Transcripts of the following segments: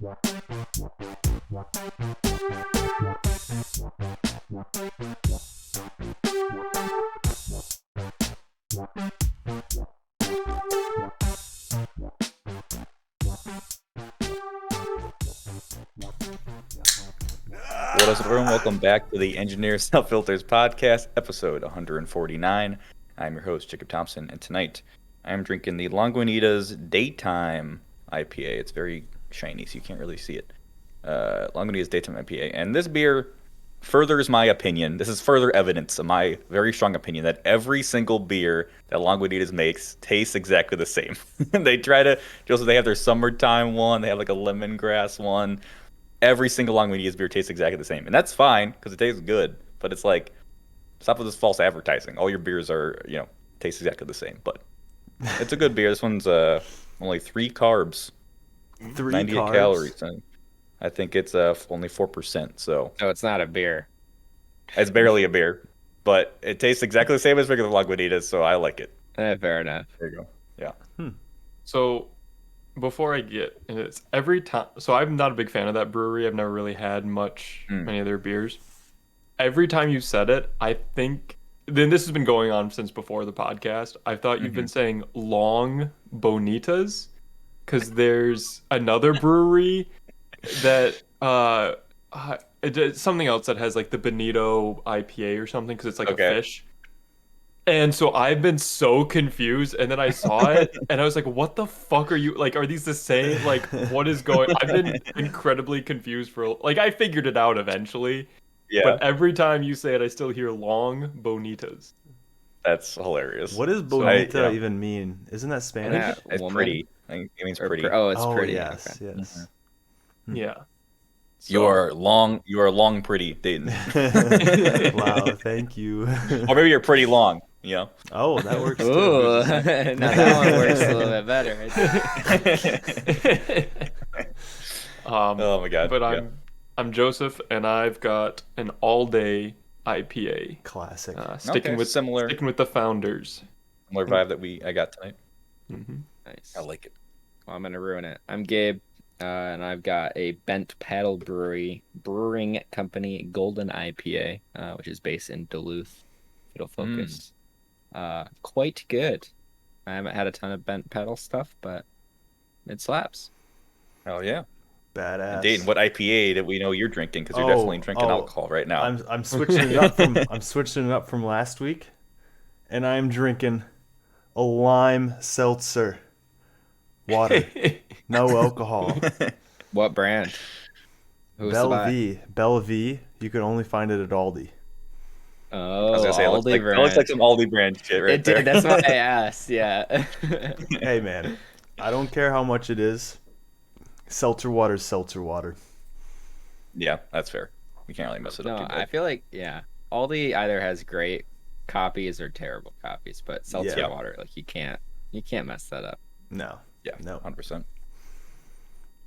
What is up, everyone? Welcome back to the Engineer Self Filters podcast, episode 149. I'm your host, Jacob Thompson, and tonight I am drinking the Lagunitas Daytime IPA. It's very shiny, so you can't really see it. Lagunitas Daytime IPA. And this beer furthers my opinion. This is further evidence of my very strong opinion that every single beer that Lagunitas makes tastes exactly the same. They try to, just they have their summertime one, they have like a lemongrass one. Every single Lagunitas beer tastes exactly the same. And that's fine, because it tastes good. But it's like, stop with this false advertising. All your beers are, taste exactly the same. But it's a good beer. This one's only 3 carbs. 98 carbs? Calories. And I think it's only 4%. So it's not a beer. It's barely a beer. But it tastes exactly the same as regular Lagunitas, so I like it. Fair enough. There you go. Yeah. So, before I get into this, every time, so I'm not a big fan of that brewery. I've never really had many of their beers. Every time you said it, I think, then this has been going on since before the podcast. I thought you've been saying long bonitas, because there's another brewery that, it's something else that has like the Bonito IPA or something, because it's like a fish. And so I've been so confused, and then I saw it, and I was like, what the fuck are you, like, are these the same? Like, what is going, I've been incredibly confused like, I figured it out eventually, but every time you say it, I still hear long bonitas. That's hilarious. What does bonita even mean? Isn't that Spanish? It's pretty. I think it means pretty. It's pretty. Yes, okay. yes. Mm-hmm. Yeah. So, You are long pretty, Dayton. Wow, thank you. Or maybe you're pretty long, Oh, that works too. Ooh, now that one works a little bit better. Oh my god. But I'm Joseph, and I've got an all-day IPA. Classic. Sticking with the founders. Similar vibe that I got tonight. Mm-hmm. Nice. I like it. Well, I'm gonna ruin it. I'm Gabe, and I've got a Bent Paddle Brewing Company Golden IPA, which is based in Duluth. It'll focus. Quite good. I haven't had a ton of Bent Paddle stuff, but it slaps. Oh yeah. Badass. And Dayton, what IPA did we know you're drinking? Because you're definitely drinking alcohol right now. I'm switching it up from last week, and I'm drinking a lime seltzer water. No alcohol. What brand? Bellevue. You can only find it at Aldi. Oh, I was gonna say, it looks like some Aldi brand shit right there. That's why I asked, yeah. Hey man, I don't care how much it is. Seltzer water's seltzer water. Yeah, that's fair. You can't really mess it up too bad. I feel like, Aldi either has great copies or terrible copies, but seltzer water, like you can't mess that up. No. Yeah, no. 100%.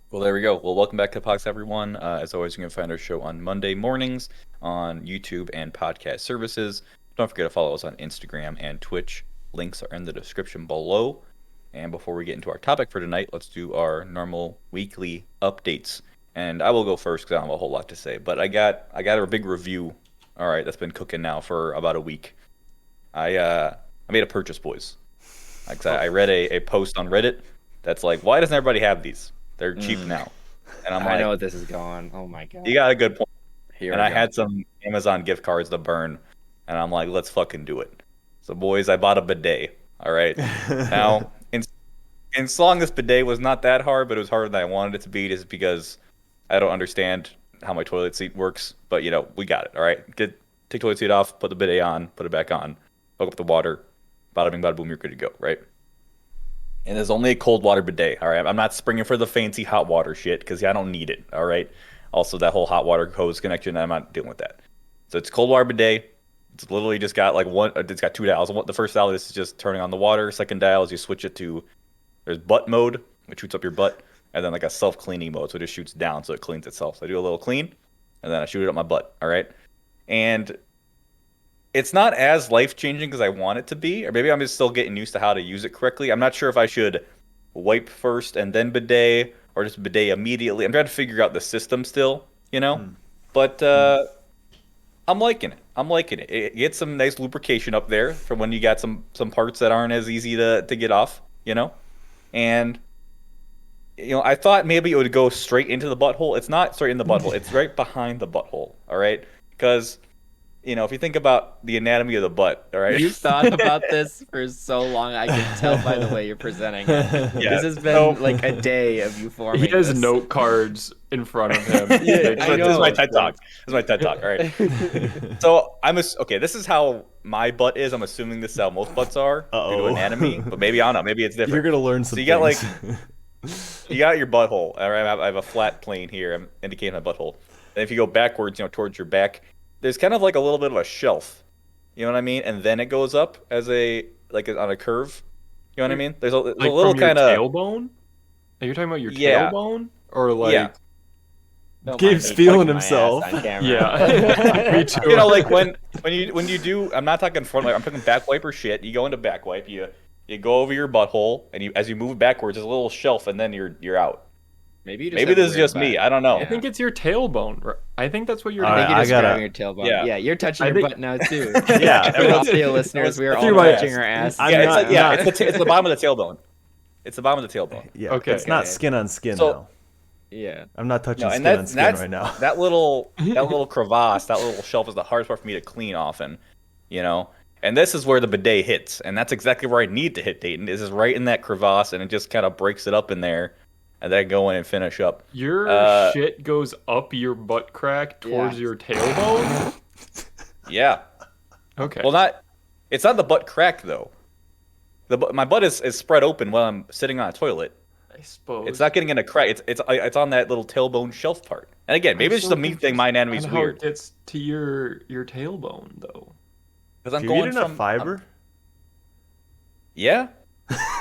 Well, there we go. Well, welcome back to the podcast, everyone. As always, you can find our show on Monday mornings on YouTube and podcast services. Don't forget to follow us on Instagram and Twitch. Links are in the description below. And before we get into our topic for tonight, let's do our normal weekly updates. And I will go first because I don't have a whole lot to say. But I got a big review. All right, that's been cooking now for about a week. I made a purchase, boys. I read a post on Reddit that's like, why doesn't everybody have these? They're cheap now. And I know what this is going. Oh my god. You got a good point. And I had some Amazon gift cards to burn. And I'm like, let's fucking do it. So boys, I bought a bidet. All right. Now, installing this bidet was not that hard, but it was harder than I wanted it to be, just because I don't understand how my toilet seat works. But we got it. All right. Take toilet seat off, put the bidet on, put it back on, hook up the water, bada bing, bada boom, you're good to go, right? And there's only a cold water bidet, all right? I'm not springing for the fancy hot water shit, because I don't need it, all right? Also, that whole hot water hose connection, I'm not dealing with that. So it's cold water bidet. It's literally just got it's got 2 dials. The first dial is just turning on the water. Second dial is you switch it to, there's butt mode, which shoots up your butt, and then like a self-cleaning mode, so it just shoots down, so it cleans itself. So I do a little clean, and then I shoot it up my butt, all right? And it's not as life-changing as I want it to be, or maybe I'm just still getting used to how to use it correctly. I'm not sure if I should wipe first and then bidet, or just bidet immediately. I'm trying to figure out the system still, but I'm liking it. I'm liking it. It gets some nice lubrication up there for when you got some parts that aren't as easy to get off, and I thought maybe it would go straight into the butthole. It's not straight in the butthole. It's right behind the butthole. All right, because if you think about the anatomy of the butt, all right. You've thought about this for so long. I can tell by the way you're presenting it. Yeah, This has been like a day of you forming. He has this. note cards in front of him. This is my TED Talk. This is my TED Talk. All right. So okay. This is how my butt is. I'm assuming this is how most butts are due to anatomy, but maybe I don't know. Maybe it's different. You're gonna learn some. So you got you got your butthole. All right. I have a flat plane here. I'm indicating my butthole. And if you go backwards, towards your back, there's kind of like a little bit of a shelf. You know what I mean? And then it goes up as on a curve. You know what I mean? There's a little kind of tailbone. Are you talking about your tailbone or like? Yeah. Gabe's feeling himself. Yeah. Me too. Like when you do, I'm not talking front wipe, I'm talking back wipe or shit. You go into back wipe, you go over your butthole, and as you move backwards, there's a little shelf, and then you're out. Maybe this is just me. I don't know. I think it's your tailbone. I think that's what you're. I think doing. you're describing your tailbone. Yeah, you're touching your butt now too. Yeah, For the audio listeners, we are all touching our ass. It's the bottom of the tailbone. It's the bottom of the tailbone. Yeah. Okay. It's not skin on skin So- though. Yeah. I'm not touching No, and skin on skin right now. That little crevasse, that little shelf is the hardest part for me to clean often, And this is where the bidet hits, and that's exactly where I need to hit Dayton. Is right in that crevasse, and it just kind of breaks it up in there, and then go in and finish up. Your shit goes up your butt crack towards your tailbone. Yeah. Okay. Well, it's not the butt crack though. My butt is spread open while I'm sitting on a toilet. I suppose It's not getting in a crack. It's on that little tailbone shelf part. And again, maybe it's just a me thing. My anatomy's and how weird. it gets to your tailbone though. Because I'm Do you going eat enough fiber? Yeah.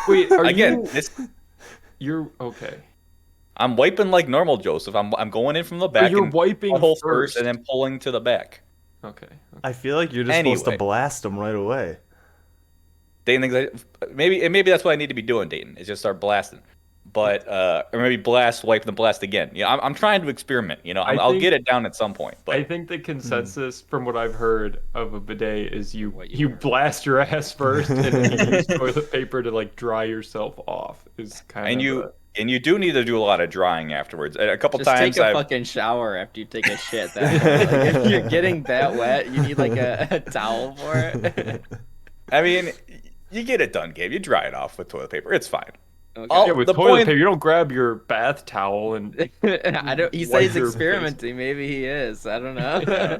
Wait, are Again, you're okay. I'm wiping like normal, Joseph. I'm going in from the back. You're and wiping butthole first. and then pulling to the back. Okay. I feel like you're just supposed to Anyway. blast them right away. Dayton thinks maybe that's what I need to be doing, Dayton, is just start blasting. But or maybe blast, wipe, then blast again. I'm trying to experiment. I'll get it down at some point. But I think the consensus from what I've heard of a bidet is you learn. blast your ass first and then you use toilet paper to like dry yourself off is kind of and you do need to do a lot of drying afterwards. A couple Just times take a fucking shower after you take a shit. Like, if you're getting that wet, you need like a towel for it. I mean, you get it done, Gabe. You dry it off with toilet paper. It's fine. Okay. Oh, yeah, with the toilet point- paper, you don't grab your bath towel and I don't. He said wipe he's your experimenting. Maybe he is. I don't know. Yeah.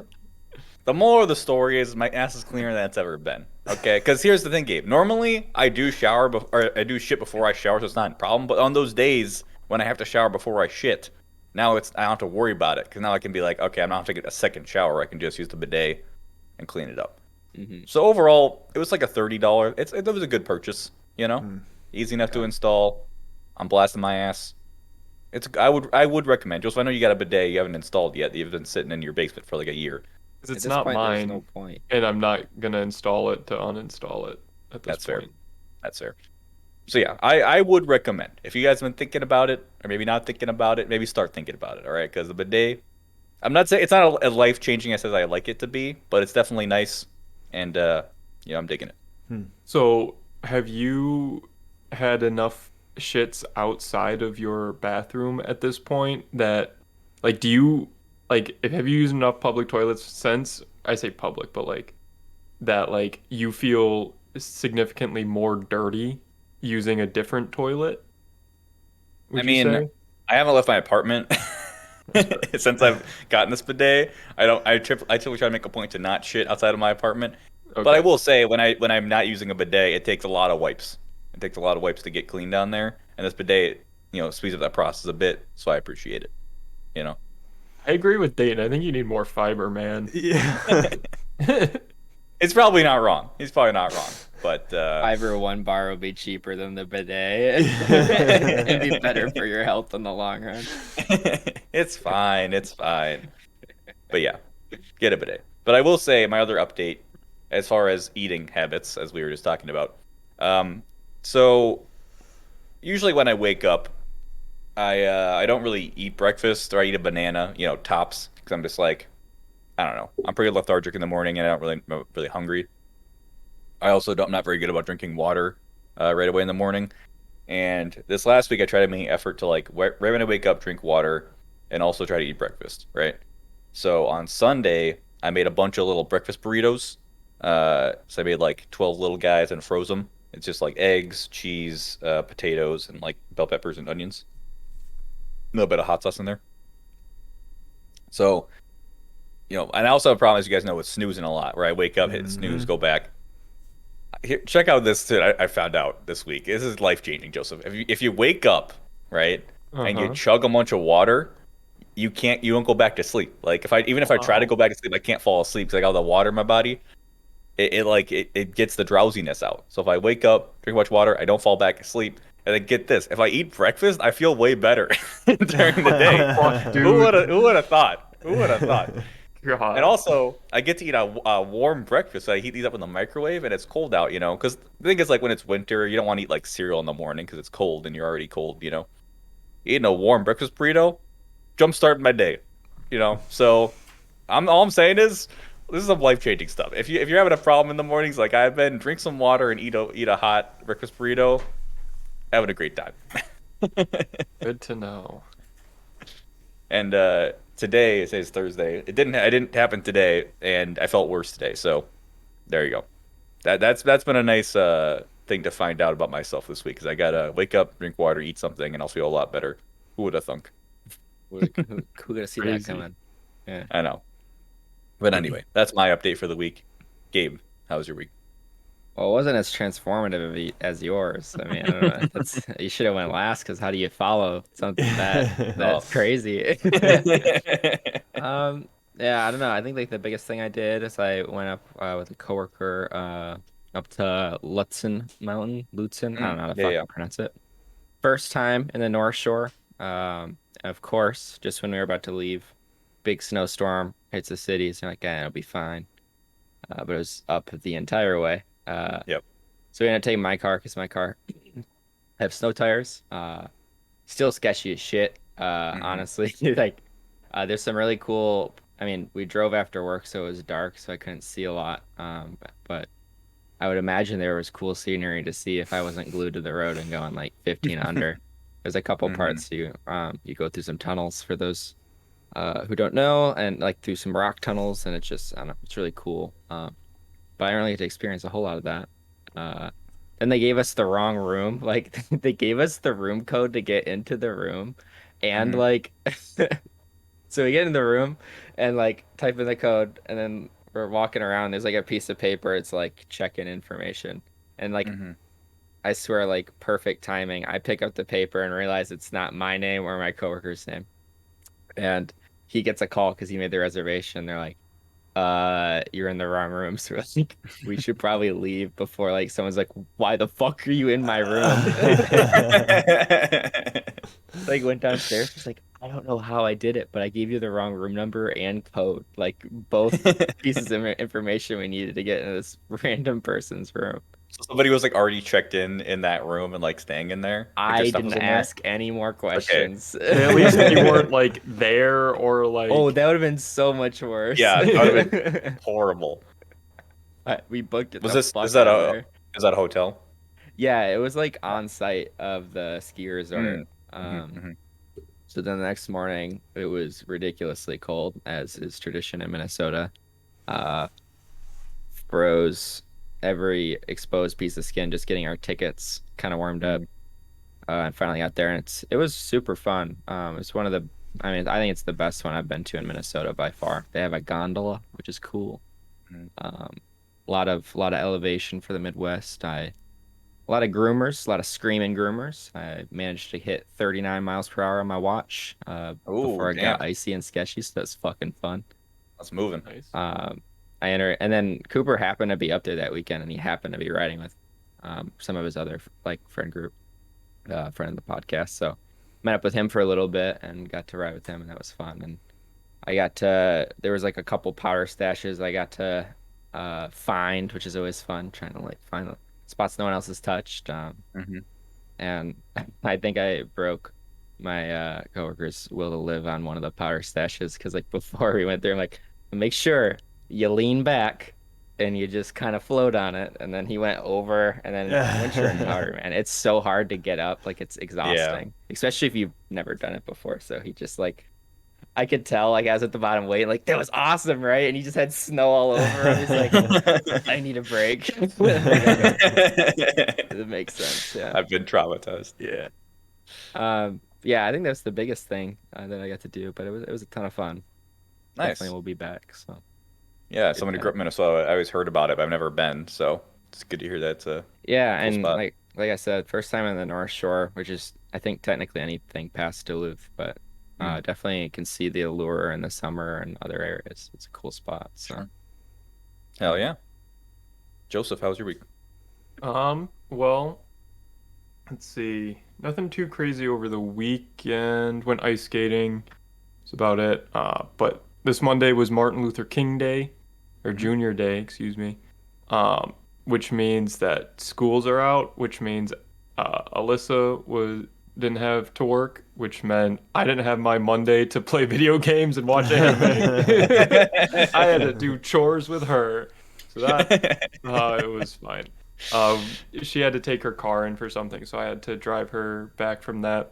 The moral of the story is my ass is cleaner than it's ever been. Okay, because here's the thing, Gabe. Normally, I do I do shit before I shower, so it's not a problem. But on those days when I have to shower before I shit, now I don't have to worry about it because now I can be like, okay, I'm not have to get a second shower. I can just use the bidet and clean it up. Mm-hmm. So overall, it was like a $30. It was a good purchase. Easy enough to install. I'm blasting my ass. I would recommend. Just I know you got a bidet you haven't installed yet. You've been sitting in your basement for like a year. because it's At this not point, there's mine, no point. and I'm not gonna install it to uninstall it at this That's fair. point. That's fair. So yeah, I would recommend if you guys have been thinking about it, or maybe not thinking about it, maybe start thinking about it. All right, because the bidet, I'm not saying it's not as life changing as I like it to be, but it's definitely nice, and I'm digging it. So, have you had enough shits outside of your bathroom at this point that, like, have you used enough public toilets since, I say public, but like, that, like, you feel significantly more dirty using a different toilet? I mean, I haven't left my apartment since I've gotten this bidet. I typically try to make a point to not shit outside of my apartment. Okay. But I will say when I'm not using a bidet, it takes a lot of wipes. It takes a lot of wipes to get clean down there, and this bidet, speeds up that process a bit. So I appreciate it. I agree with Dayton. I think you need more fiber, man. Yeah. It's probably not wrong. He's probably not wrong. But Fiber 1 bar will be cheaper than the bidet. It'd be better for your health in the long run. it's fine. It's fine. But yeah, get a bidet. But I will say my other update, as far as eating habits, as we were just talking about. So usually when I wake up, I don't really eat breakfast, or I eat a banana, tops, because I'm just like, I don't know. I'm pretty lethargic in the morning, and I don't really hungry. I'm not very good about drinking water right away in the morning. And this last week, I tried to make an effort to like right when I wake up, drink water, and also try to eat breakfast. Right. So on Sunday, I made a bunch of little breakfast burritos. So I made like 12 little guys and froze them. It's just like eggs, cheese, potatoes, and like bell peppers and onions. A little bit of hot sauce in there. So, and I also have a problem, as you guys know, with snoozing a lot, where I wake up, hit snooze, go back. Here, check out this too. I found out this week. This is life changing, Joseph. If you wake up, right, and you Uh-huh. chug a bunch of water, you won't go back to sleep. Like if I try to Wow. go back to sleep, I can't fall asleep because I got all the water in my body. It gets the drowsiness out. So if I wake up, drink much water, I don't fall back asleep. And then get this, if I eat breakfast, I feel way better during the day. Fuck, Who would have dude. who would have thought? Who would have thought? And God. also, I get to eat a warm breakfast. So I heat these up in the microwave, and it's cold out, Because the thing is, like, when it's winter, you don't want to eat, like, cereal in the morning because it's cold and you're already cold. Eating a warm breakfast burrito, jumpstarting my day, So, all I'm saying is, this is some life-changing stuff. If you're having a problem in the mornings, like I've been, drink some water and eat a hot breakfast burrito, having a great time. Good to know. And today's Thursday. I didn't happen today, and I felt worse today. So there you go. That's been a nice thing to find out about myself this week because I gotta wake up, drink water, eat something, and I'll feel a lot better. Who would have thunk? Who could have seen that Crazy. coming? Yeah. I know. But anyway, that's my update for the week. Gabe, how was your week? Well, it wasn't as transformative as yours. I mean, I don't know. That's you should have went last because how do you follow something Oh. that's crazy? Um, yeah, I don't know. I think like the biggest thing I did is I went up with a coworker up to Lutzen Mountain, Lutzen. I don't know how to Yeah, yeah. fucking pronounce it. First time in the North Shore. Of course, just when we were about to leave, big snowstorm hits the city. So you're like, yeah, it'll be fine. But it was up the entire way. Yep. So we ended up taking my car because my car have snow tires. Still sketchy as shit. Hmm. Honestly, like there's some really cool. I mean, we drove after work, so it was dark, so I couldn't see a lot. But I would imagine there was cool scenery to see if I wasn't glued to the road and going like 15 under. There's a couple Hmm. parts you go through some tunnels for those who don't know, and like through some rock tunnels, and it's just I don't know, it's really cool. But I didn't really get to experience a whole lot of that. Uh, then they gave us the wrong room. Like they gave us the room code to get into the room, and Hmm. like so we get in the room and like type in the code, and then we're walking around. There's like a piece of paper. It's like check-in information, and like Hmm. I swear, like perfect timing. I pick up the paper and realize it's not my name or my coworker's name, and he gets a call because he made the reservation. They're like, you're in the wrong room. So like, we should probably leave before like someone's like, why the fuck are you in my room? Like went downstairs. It's like, I don't know how I did it, but I gave you the wrong room number and code. Like both pieces of information we needed to get in this random person's room. So somebody was like already checked in that room and like staying in there. Like their I stuff didn't was in there. ask any more Okay. questions. And at least they weren't like there or Oh, like that would have been so much worse. Yeah, that would have been horrible. We booked it Was the this fuck out of there. is that a hotel? Yeah, it was like on site of the ski resort. Mm. Hmm. Um, Hmm. so then the next morning it was ridiculously cold, as is tradition in Minnesota. Uh, Froze every exposed piece of skin, just getting our tickets kind of warmed up. Hmm. And finally got there, and it was super fun. It's one of the, I mean, I think it's the best one I've been to in Minnesota by far. They have a gondola, which is cool. Hmm. Um, a lot of elevation for the Midwest. A lot of groomers, a lot of screaming groomers. I managed to hit 39 miles per hour on my watch Oh, before it got damn. icy and sketchy, so that's fucking fun. That's moving. nice. I enter, and then Cooper happened to be up there that weekend, and he happened to be riding with some of his other like friend group, friend of the podcast. So met up with him for a little bit and got to ride with him, and that was fun. And there was like a couple powder stashes I got to find, which is always fun, trying to like find the spots no one else has touched. Hmm. And I think I broke my coworker's will to live on one of the powder stashes because like before we went there, I'm like, make sure you lean back and you just kind of float on it. And then he went over, and then once you're in powder, man, it's so hard to get up. Like it's Yeah. exhausting, especially if you've never done it before. So he just like I could tell like I was at the bottom waiting, like that was awesome, right? And he just had snow all over him. He's like, I need a break. It makes sense, yeah. I've been traumatized. Yeah. Yeah, I think that's the biggest thing that I got to do, but it was a ton of fun. Nice. Definitely will be back. So Yeah, good someone who time. grew up in Minnesota. I always heard about it, but I've never been. So it's good to hear that it's a Yeah, cool and spot. like I said, first time on the North Shore, which is I think technically anything past Duluth, but Mm, definitely can see the allure in the summer and other areas. It's a cool spot. So sure. Hell yeah. Joseph, how was your week? Well, let's see. Nothing too crazy over the weekend. Went ice skating. That's about it. But this Monday was Martin Luther King Day, or Mhm. Junior Day, excuse me. Um, which means that schools are out, which means Alyssa was didn't have to work, which meant I didn't have my Monday to play video games and watch anime. I had to do chores with her, so that it was fine. She had to take her car in for something, so I had to drive her back from that.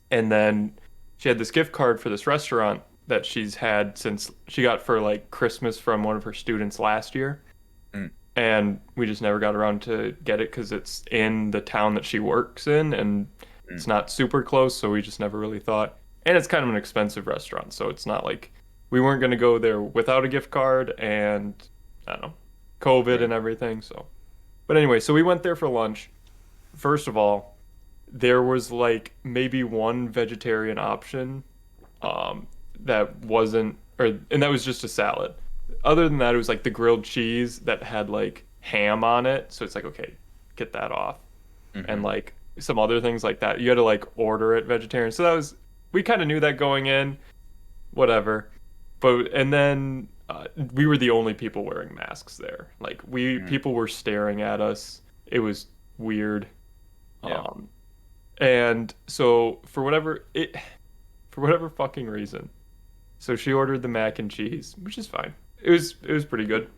And then she had this gift card for this restaurant that she's had since she got for like Christmas from one of her students last year. Mm, And we just never got around to get it because it's in the town that she works in and mm, it's not super close, so we just never really thought. And it's kind of an expensive restaurant, so it's not like we weren't going to go there without a gift card and I don't know, COVID right. and everything. So, but anyway, so we went there for lunch. First of all, there was like maybe one vegetarian option um, that wasn't, or and that was just a salad. Other than that, it was like the grilled cheese that had like ham on it. So it's like, okay, get that off. And Hmm. like some other things like that. You had to like order it vegetarian. So that was, we kind of knew that going in, whatever. But, and then we were the only people wearing masks there. Like Mm, people were staring at us. It was weird. yeah. Um, and so for whatever fucking reason, so she ordered the mac and cheese, which is fine. It was pretty good.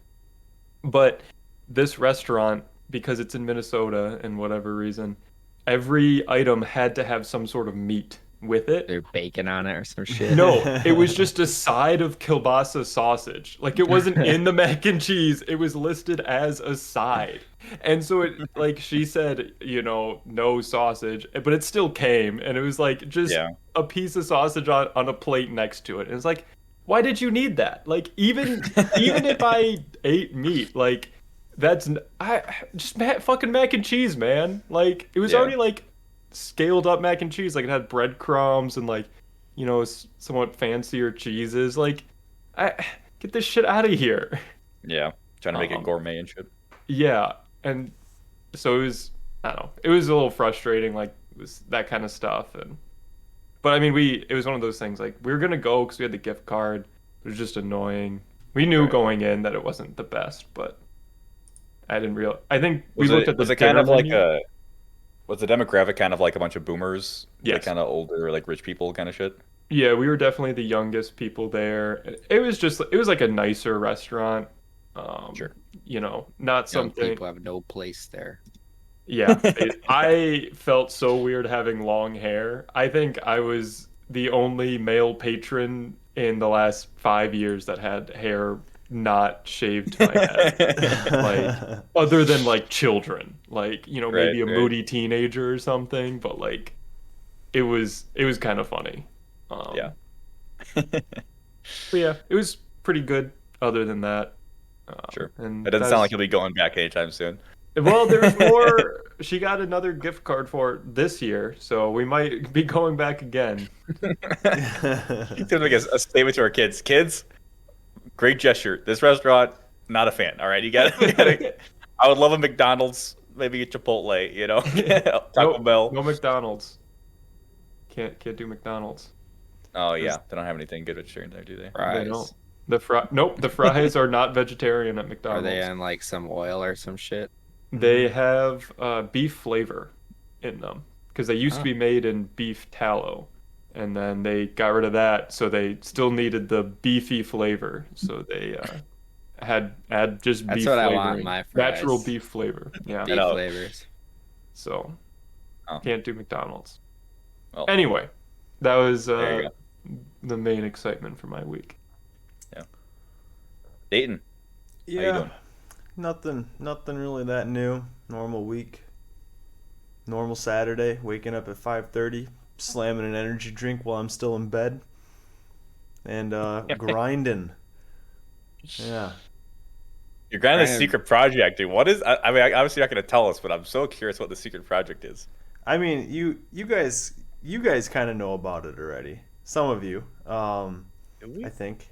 But this restaurant, because it's in Minnesota and whatever reason, every item had to have some sort of meat with it. there's bacon on it or some shit. No, it was just a side of kielbasa sausage. Like it wasn't in the mac and cheese. It was listed as a side. And so it like she said, no sausage, but it still came and it was like just Yeah. a piece of sausage on a plate next to it. And it's like, why did you need that? Like even if I ate meat, like I just fucking mac and cheese, man. Like it was Yeah. already like scaled up mac and cheese, like it had breadcrumbs and like somewhat fancier cheeses. Like, I get this shit out of here. Yeah. Trying to make it Um, gourmet and shit. yeah, and so it was. I don't know. It was a little frustrating, like it was that kind of stuff. But I mean, it was one of those things. Like we were gonna go because we had the gift card. It was just annoying. We knew Right. going in that it wasn't the best, but I didn't real. I think we Was looked it at the was it kind dinner of like menu. a was the demographic kind of like a bunch of boomers, like Yes. kind of older, like rich people kind of shit? Yeah, we were definitely the youngest people there. It was like a nicer restaurant. Um, Sure. Not Young something. people have no place there. Yeah, I felt so weird having long hair. I think I was the only male patron in the last 5 years that had hair not shaved to my head. Like, other than like children, like, Right, maybe a right. moody teenager or something, but like it was kind of funny. Yeah. Um, But yeah, it was pretty good other than that. Sure. And It doesn't sound like that's, you'll be going back anytime soon. well, there's more. She got another gift card for it this year, so we might be going back again. She's gonna make a statement to our kids. Kids, great gesture. This restaurant, not a fan. All right, you gotta. I would love a McDonald's, maybe a Chipotle. Taco Nope, Bell. no McDonald's. Can't do McDonald's. Oh 'Cause yeah, they don't have anything good vegetarian there, do they? they Fries. don't. Nope, the fries are not vegetarian at Are they McDonald's. on like some oil or some shit? They have beef flavor in them. because they used to be made in beef tallow, and then they got rid of that, so they still needed the beefy flavor. So they had just That's beef what I want in flavoring, my natural fries. beef flavor. Yeah, Beef flavors. so Oh. can't do McDonald's. Well, Anyway, that was there you the main excitement for my week. Yeah. Dayton, how you doing? Nothing really that new. Normal week. Normal Saturday. Waking up at 5:30, slamming an energy drink while I'm still in bed, and grinding. Yeah. You're kind of the Brandon- secret project, dude. What is? I mean, obviously you're not going to tell us, but I'm so curious what the secret project is. I mean, you guys kind of know about it already. Some of you, Do we? I think.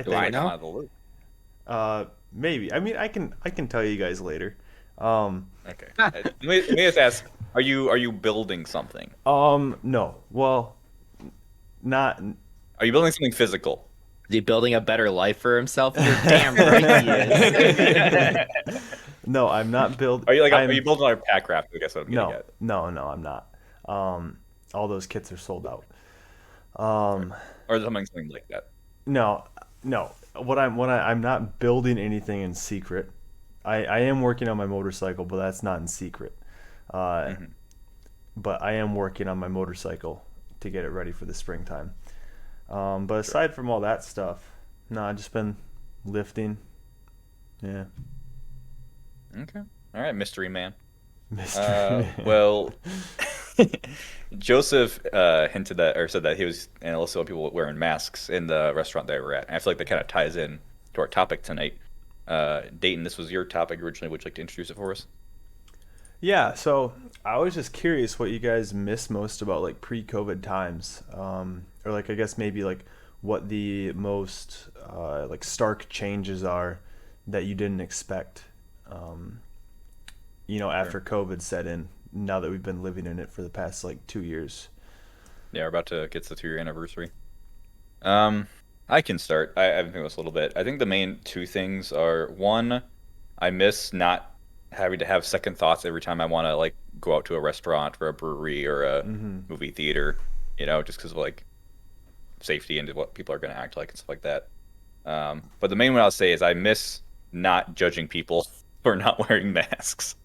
Do I Like, I'm know? out of the loop. Maybe. I mean, I can tell you guys later. Okay. Let me just ask: Are you building something? No. Well, not. Are you building something physical? Is he building a better life for himself? You're damn right he is. No, I'm not building. Are you building like a pack craft? I guess what I'm getting No, at. no, I'm not. All those kits are sold out. Or something like that. No, no. I'm not building anything in secret. I am working on my motorcycle, but that's not in secret. But I am working on my motorcycle to get it ready for the springtime. But aside from all that stuff, no, I've just been lifting. Yeah. Okay. All right, mystery man. Mystery. Well, Joseph hinted that or said that he was and also people wearing masks in the restaurant that we were at. And I feel like that kind of ties in to our topic tonight. Dayton, this was your topic originally. Would you like to introduce it for us? Yeah, so I was just curious what you guys miss most about like pre-COVID times, or like I guess maybe like what the most like stark changes are that you didn't expect, after COVID set in. Now that we've been living in it for the past like 2 years. Yeah, we're about to get to the 2-year anniversary. I can start. I've been thinking this a little bit. I think the main two things are one, I miss not having to have second thoughts every time I want to like go out to a restaurant or a brewery or a movie theater, just because of like safety and what people are going to act like and stuff like that. But the main one I'll say is I miss not judging people for not wearing masks.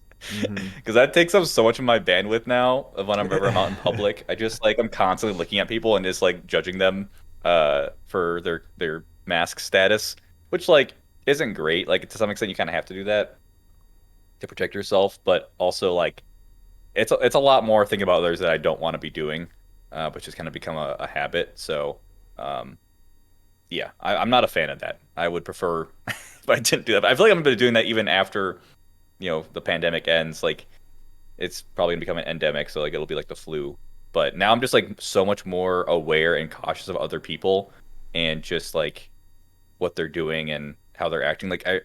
Because that takes up so much of my bandwidth now of whenever I'm out in public. I just like I'm constantly looking at people and just like judging them for their mask status, which like isn't great. Like to some extent you kind of have to do that to protect yourself, but also like it's a lot more thinking about others that I don't want to be doing, which has kind of become a habit. So yeah, I'm not a fan of that. I would prefer if I didn't do that. But I feel like I'm going to be doing that even after the pandemic ends. Like it's probably gonna become an endemic, so like it'll be like the flu. But now I'm just like so much more aware and cautious of other people and just like what they're doing and how they're acting. Like I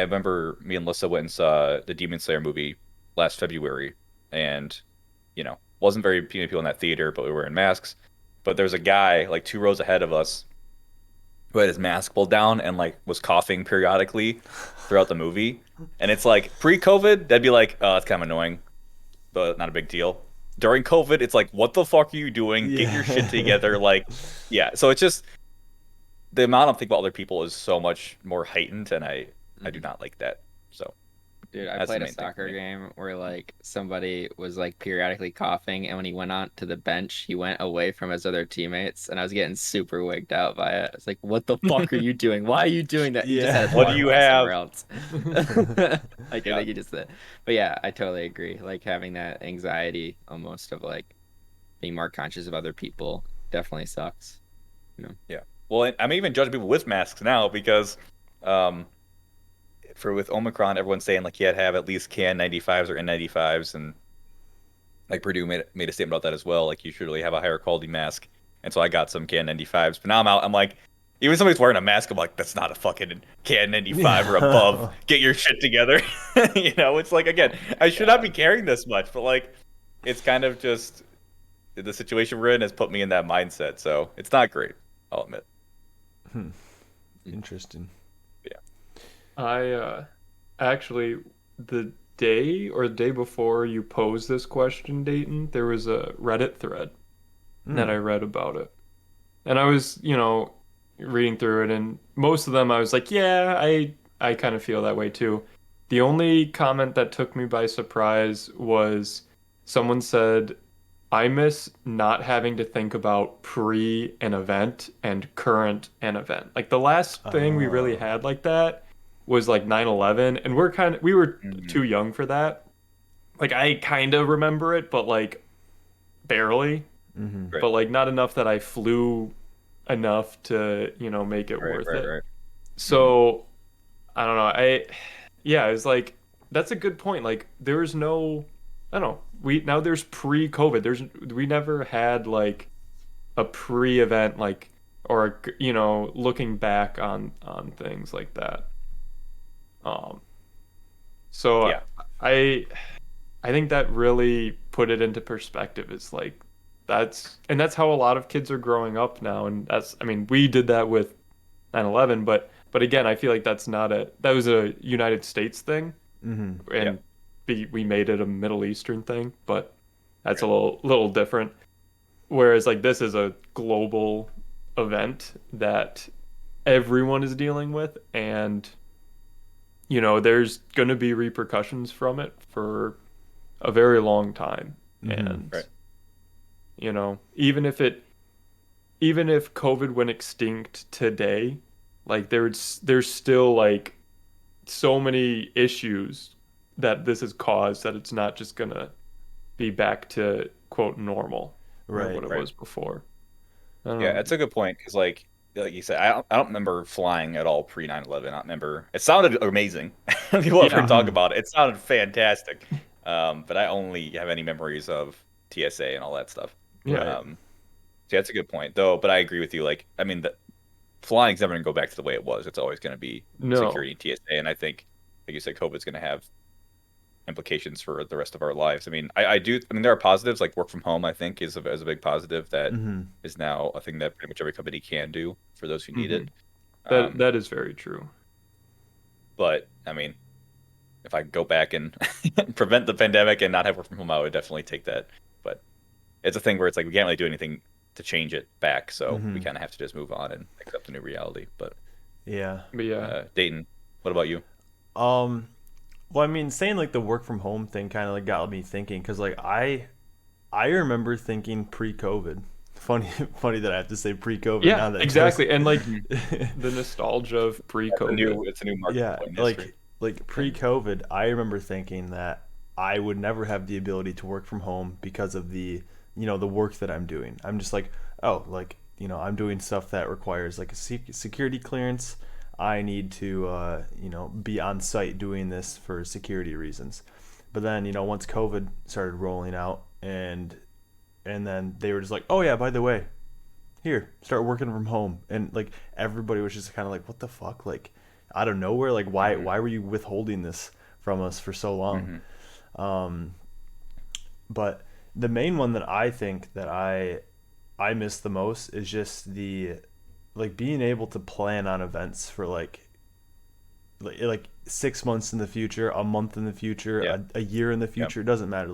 remember me and Lissa went and saw the Demon Slayer movie last February, and wasn't very many people in that theater, but we were wearing masks. But there's a guy like 2 rows ahead of us who had his mask pulled down and like was coughing periodically throughout the movie. And it's like pre-COVID, that'd be like, oh, that's kind of annoying, but not a big deal. During COVID, it's like, what the fuck are you doing? Get your shit together. Like, yeah. So it's just the amount of thinking about other people is so much more heightened, and I do not like that. So, Dude, I that's the played a main thing for soccer me. game where like somebody was like periodically coughing, and when he went on to the bench, he went away from his other teammates, and I was getting super wigged out by it. It's like, what the fuck are you doing? Why are you doing that? He just had his What do water you bottle somewhere have? else. Like I Yeah. think he just did. But yeah, I totally agree. Like having that anxiety almost of like being more conscious of other people definitely sucks. Yeah. Well, I'm even judging people with masks now because, with Omicron, everyone's saying like you had to have at least KN95s or N95s, and like Purdue made a statement about that as well. Like you should really have a higher quality mask, and so I got some KN95s. But now I'm out. I'm like, even if somebody's wearing a mask, I'm like, that's not a fucking KN95 or above. Get your shit together. It's like again, I should not be carrying this much, but like, it's kind of just the situation we're in has put me in that mindset. So it's not great. I'll admit. Interesting. I actually the day or the day before you posed this question, Dayton, there was a Reddit thread that I read about it. And I was, reading through it, and most of them I was like, yeah, I kind of feel that way too. The only comment that took me by surprise was someone said, I miss not having to think about pre an event and current an event. Like the last thing we really Oh. had like that was like 9/11, and we were too young for that. Like I kind of remember it, but like barely, Mm-hmm. Right. but like not enough that I flew enough to, make it Right. worth Right. it. Right. So I don't know. Yeah, it's like that's a good point. Like there was no, I don't know. Now there's pre-COVID. We never had like a pre-event like or looking back on things like that. Um, so Yeah. I I think that really put it into perspective. It's like that's how a lot of kids are growing up now, and I mean, we did that with 9/11, but again, I feel like that was a United States thing, Mm-hmm. Yeah. and we made it a Middle Eastern thing, but that's a Right. little different. Whereas like this is a global event that everyone is dealing with, and there's going to be repercussions from it for a very long time. Mm-hmm. And Right. Even if COVID went extinct today, like there's still like so many issues that this has caused that it's not just gonna be back to quote normal or Right. what it Right. was before. I don't Yeah, know. that's a good point because, like you said, I don't remember flying at all pre 9/11. I don't remember. It sounded amazing. People ever Yeah. talk Mm-hmm. about it, it sounded fantastic. But I only have any memories of TSA and all that stuff. Right. Yeah. So that's a good point, though. But I agree with you. Like, I mean, flying's never going to go back to the way it was. It's always going to be No. security and TSA. And I think, like you said, COVID's going to have implications for the rest of our lives. I mean, I do. I mean, there are positives like work from home. I think is a big positive that Mm-hmm. is now a thing that pretty much every company can do for those who need Hmm. it. That Um, that is very true. but I mean, if I could go back and prevent the pandemic and not have work from home, I would definitely take that. But it's a thing where it's like we can't really do anything to change it back, so we Mm-hmm. kind of have to just move on and accept the new reality. But Yeah. But yeah. Dayton, what about you? Um. Well, I mean, saying like the work from home thing kind of like got me thinking because like I remember thinking pre-COVID. Funny, funny that I have to say pre-COVID Yeah, now that just exactly. And like Mhm. the nostalgia of pre-COVID. It's a new market yeah, point in history. like And pre-COVID, I remember thinking that I would never have the ability to work from home because of the work that I'm doing. I'm just like, oh, like, I'm doing stuff that requires like a security clearance. I need to be on site doing this for security reasons. But then, once COVID started rolling out and then they were just like, "Oh yeah, by the way, here, start working from home." And like everybody was just kind of like, "What the fuck?" Like out of nowhere, like Hmm. why were you withholding this from us for so long? Hmm. Um, but the main one that I think that I miss the most is just the like being able to plan on events for like 6 months in the future, a month in the future, Yeah. a year in the Yeah. future. It doesn't matter.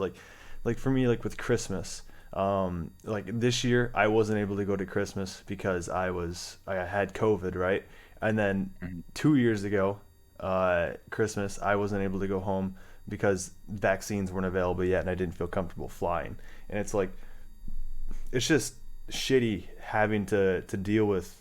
Like for me, like with Christmas, like this year I wasn't able to go to Christmas because I had COVID, right? And then Hmm. 2 years ago, Christmas, I wasn't able to go home because vaccines weren't available yet, and I didn't feel comfortable flying. And it's like it's just shitty having to deal with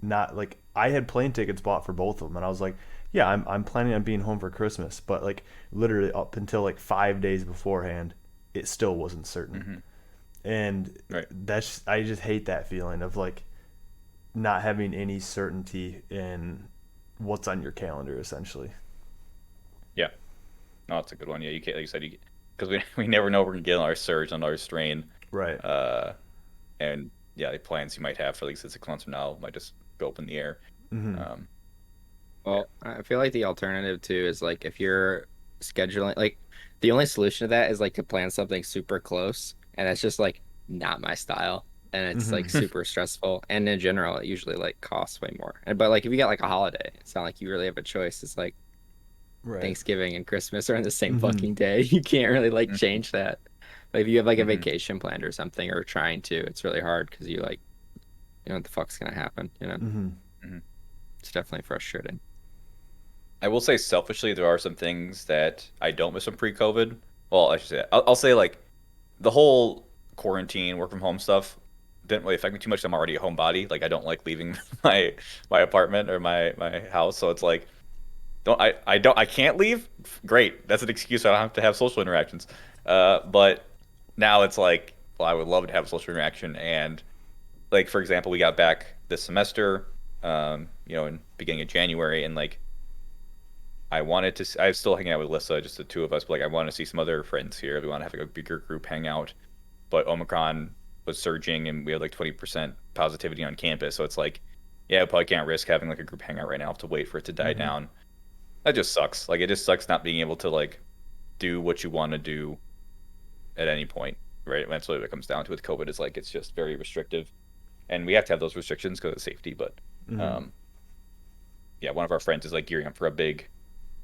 not like I had plane tickets bought for both of them, and I was like, yeah, I'm planning on being home for Christmas, but like literally up until like 5 days beforehand, it still wasn't certain, Hmm. and Right. I just hate that feeling of like not having any certainty in what's on your calendar essentially. Yeah. No, it's a good one. Yeah, you can't, like you said, because we never know if we're gonna get on our surge, on our strain, Right. uh, and yeah, the plans you might have for like 6 months from now might just go up in the air. Mm-hmm. Um, yeah. Well, I feel like the alternative too is like if you're scheduling, like the only solution to that is like to plan something super close, and it's just like not my style, and it's like Mm-hmm. super stressful, and in general, it usually like costs way more. And but like if you got like a holiday, it's not like you really have a choice. It's like Right. Thanksgiving and Christmas are on the same Mhm. fucking day. You can't really like Mhm. change that. Like if you have like a Mhm. vacation planned or something or trying to, it's really hard because you like you know what the fuck's gonna happen, you know? Mhm. Mhm. It's definitely frustrating. I will say selfishly, there are some things that I don't miss from pre-COVID. Well, I should say, I'll say like the whole quarantine, work from home stuff didn't really affect me too much. I'm already a homebody. Like I don't like leaving my apartment or my house. So it's like I can't leave. Great, that's an excuse. I don't have to have social interactions. But now it's like, well, I would love to have a social interaction. And like for example, we got back this semester, in beginning of January, and like I wanted to. I was still hanging out with Lissa, just the two of us. But like, I want to see some other friends here. We want to have like a bigger group hangout. But Omicron was surging, and we had like 20% positivity on campus. So it's like, yeah, I probably can't risk having like a group hangout right now. I have to wait for it to die Mhm. down. That just sucks. Like, it just sucks not being able to like do what you want to do at any point, right? That's what it comes down to with COVID. Is like it's just very restrictive, and we have to have those restrictions because of safety. But Mhm. um, yeah, one of our friends is like gearing up for a big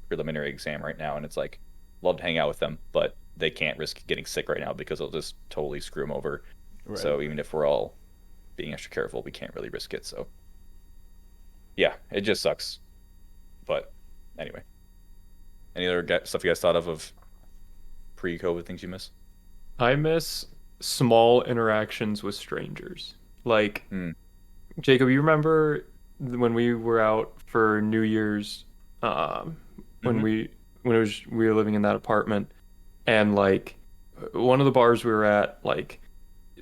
preliminary exam right now, and it's like love to hang out with them, but they can't risk getting sick right now because it'll just totally screw them over. Right. So even if we're all being extra careful, we can't really risk it. So yeah, it just sucks. But anyway, any other stuff you guys thought of pre-COVID things you miss? I miss small interactions with strangers. Like, Hmm. Jacob, you remember when we were out for New Year's, um, when Mm-hmm. we were living in that apartment, and like one of the bars we were at, like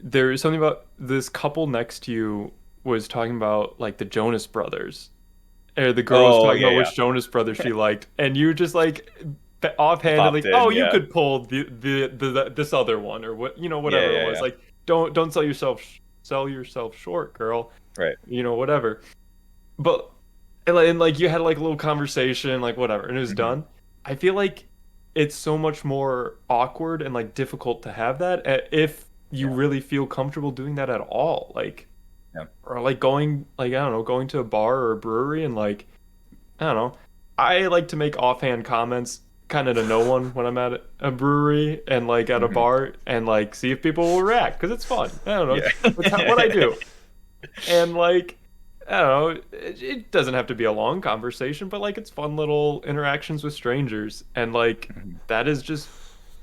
there was something about this couple next to you was talking about like the Jonas Brothers, or the girl was Oh talking yeah, about yeah. which Jonas Brother she liked, and you just like offhanded Popped like, in, oh, you yeah, could pull the this other one or what, yeah, whatever it yeah, was. yeah. Like, don't sell yourself short, girl. Right. Whatever. But and like you had like a little conversation, like whatever, and it was Mm-hmm. done. I feel like it's so much more awkward and like difficult to have that if you Yeah, really feel comfortable doing that at all. Like, yeah. or like going, like, I don't know, going to a bar or a brewery and like, I don't know. I like to make offhand comments kind of to no one when I'm at a brewery and like at a Mm-hmm. bar and like see if people will react because it's fun. I don't know. Yeah. It's what I do. And like, I don't know, it doesn't have to be a long conversation, but like it's fun little interactions with strangers. And like Mhm. that is just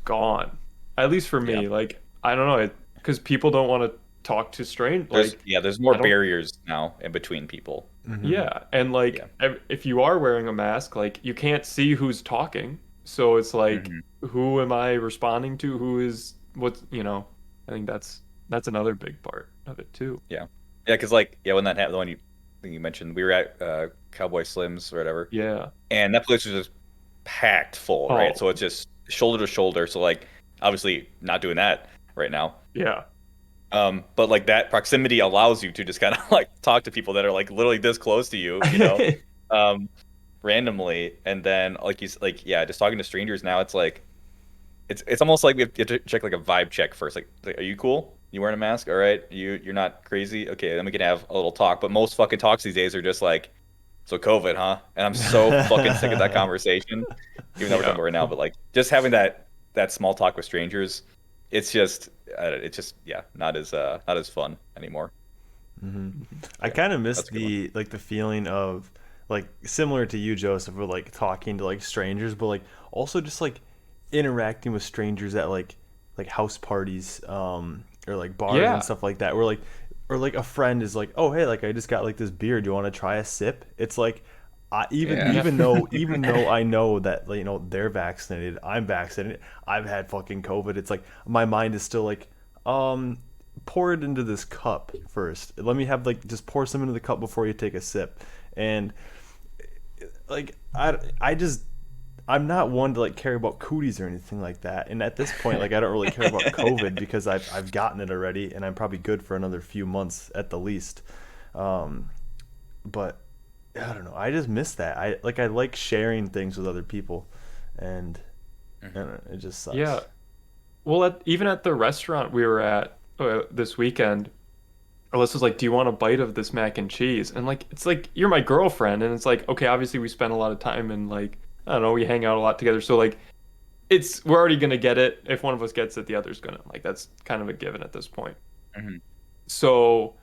gone. At least for Yeah. me. Like, I don't know, because people don't want to talk to strange. There's Like, yeah, there's more I don't. barriers now in between people. Mhm. Yeah, and Yeah. like if you are wearing a mask, like you can't see who's talking. So it's like, Hmm. who am I responding to? Who is what's. I think that's another big part of it too. Yeah. Yeah, because like yeah, when that happened, the one thing you mentioned, we were at Cowboy Slim's or whatever, Yeah. and that place was just packed full, right? Oh, So it's just shoulder to shoulder. So like obviously not doing that right now. yeah. But like that proximity allows you to just kind of like talk to people that are like literally this close to you, um, randomly, and then like yeah, just talking to strangers now. It's like it's almost like we have to check like a vibe check first. Like, are you cool? You wearing a mask? All right. You're not crazy? Okay, then we can have a little talk. But most fucking talks these days are just like, so COVID, huh? And I'm so fucking sick of that conversation. Even though we're talking Yeah. about it right now, but like just having that small talk with strangers, it's just yeah, not as fun anymore. Mhm. I Yeah, kind of miss that's a good one. the feeling of like similar to you, Joseph, of like talking to like strangers, but like also just like interacting with strangers at like house parties, or like bars and Yeah. stuff like that. Where like or like a friend is like, oh hey, like I just got like this beer. Do you want to try a sip? It's like even Yeah. Yeah. even though I know that like, they're vaccinated, I'm vaccinated, I've had fucking COVID. It's like my mind is still like, um, pour it into this cup first. Let me have like just pour some into the cup before you take a sip. And like I just I'm not one to like care about cooties or anything like that. And at this point, like I don't really care about COVID because I've gotten it already, and I'm probably good for another few months at the least. Um, but I don't know. I just miss that. I like sharing things with other people, and I don't Mhm. know, it just Yeah. sucks. Well, even at the restaurant we were at this weekend, Alyssa's like, "Do you want a bite of this mac and cheese?" And like, it's like you're my girlfriend, and it's like, okay, obviously we spent a lot of time in like I don't know, we hang out a lot together. So like we're already gonna get it. If one of us gets it, the other's gonna. Like that's kind of a given at this point. Mm-hmm. So,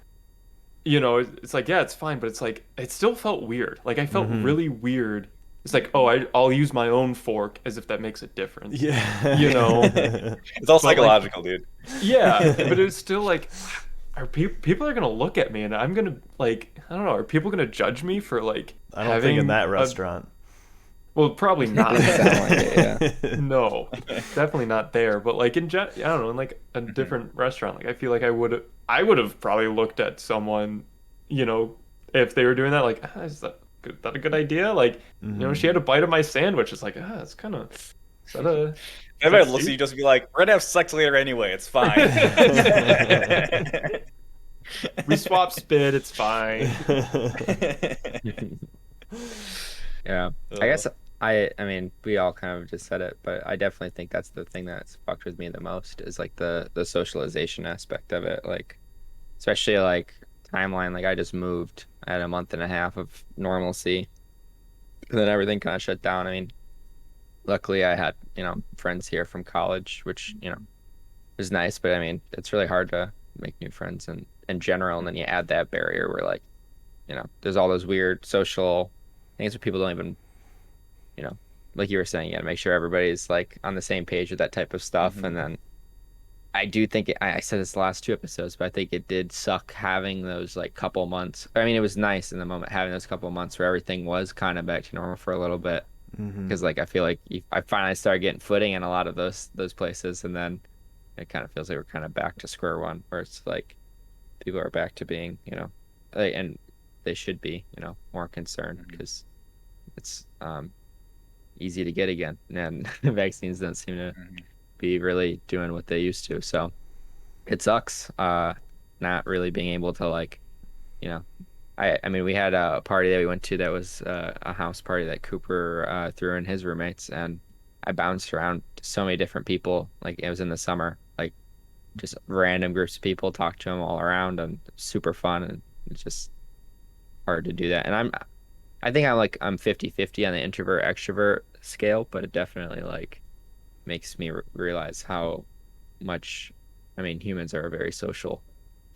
it's like, yeah, it's fine, but it's like it still felt weird. Like I felt Mm-hmm. really weird. It's like, oh, I'll use my own fork as if that makes a difference. Yeah. You know? It's all But like, psychological, dude. yeah, but it's still like, are people are gonna look at me and I'm gonna like, I don't know, are people gonna judge me for like I don't think in having that a, restaurant. well, probably not. Didn't sound like it, yeah. No, definitely not there. But like I don't know, in like a different restaurant, like I feel like I would have probably looked at someone, if they were doing that, like, is that a good idea? Like, Mhm. she had a bite of my sandwich. It's like, it's kind of, is that a, is that Everybody looks at safe? you just be like, we're gonna have sex later anyway. It's fine. We swap spit. It's fine. Yeah. I guess I mean we all kind of just said it, but I definitely think that's the thing that's fucked with me the most is like the socialization aspect of it. Like especially like timeline, like I just moved. I had a month and a half of normalcy. And then everything kind of shut down. I mean, luckily I had, friends here from college, which, was nice, but I mean, it's really hard to make new friends in general. And then you add that barrier where like, there's all those weird social things where people don't even, you know, like you were saying, you gotta make sure everybody's like on the same page with that type of stuff. And then I do think I said this the last two episodes, but I think it did suck having those like couple months. I mean, it was nice in the moment having those couple months where everything was kind of back to normal for a little bit. Mhm. Because like I feel like I finally started getting footing in a lot of those places, and then it kind of feels like we're kind of back to square one, where it's like people are back to being, and they should be, more concerned because it's easy to get again, and vaccines don't seem to be really doing what they used to. So it sucks, not really being able to like, you know, I mean, we had a party that we went to that was a house party that Cooper threw in his roommates, and I bounced around to so many different people. Like it was in the summer, like just random groups of people, talked to them all around, and super fun. And it's just hard to do that. And I think I'm 50-50 on the introvert extrovert scale, but it definitely like makes me realize how much, I mean, humans are a very social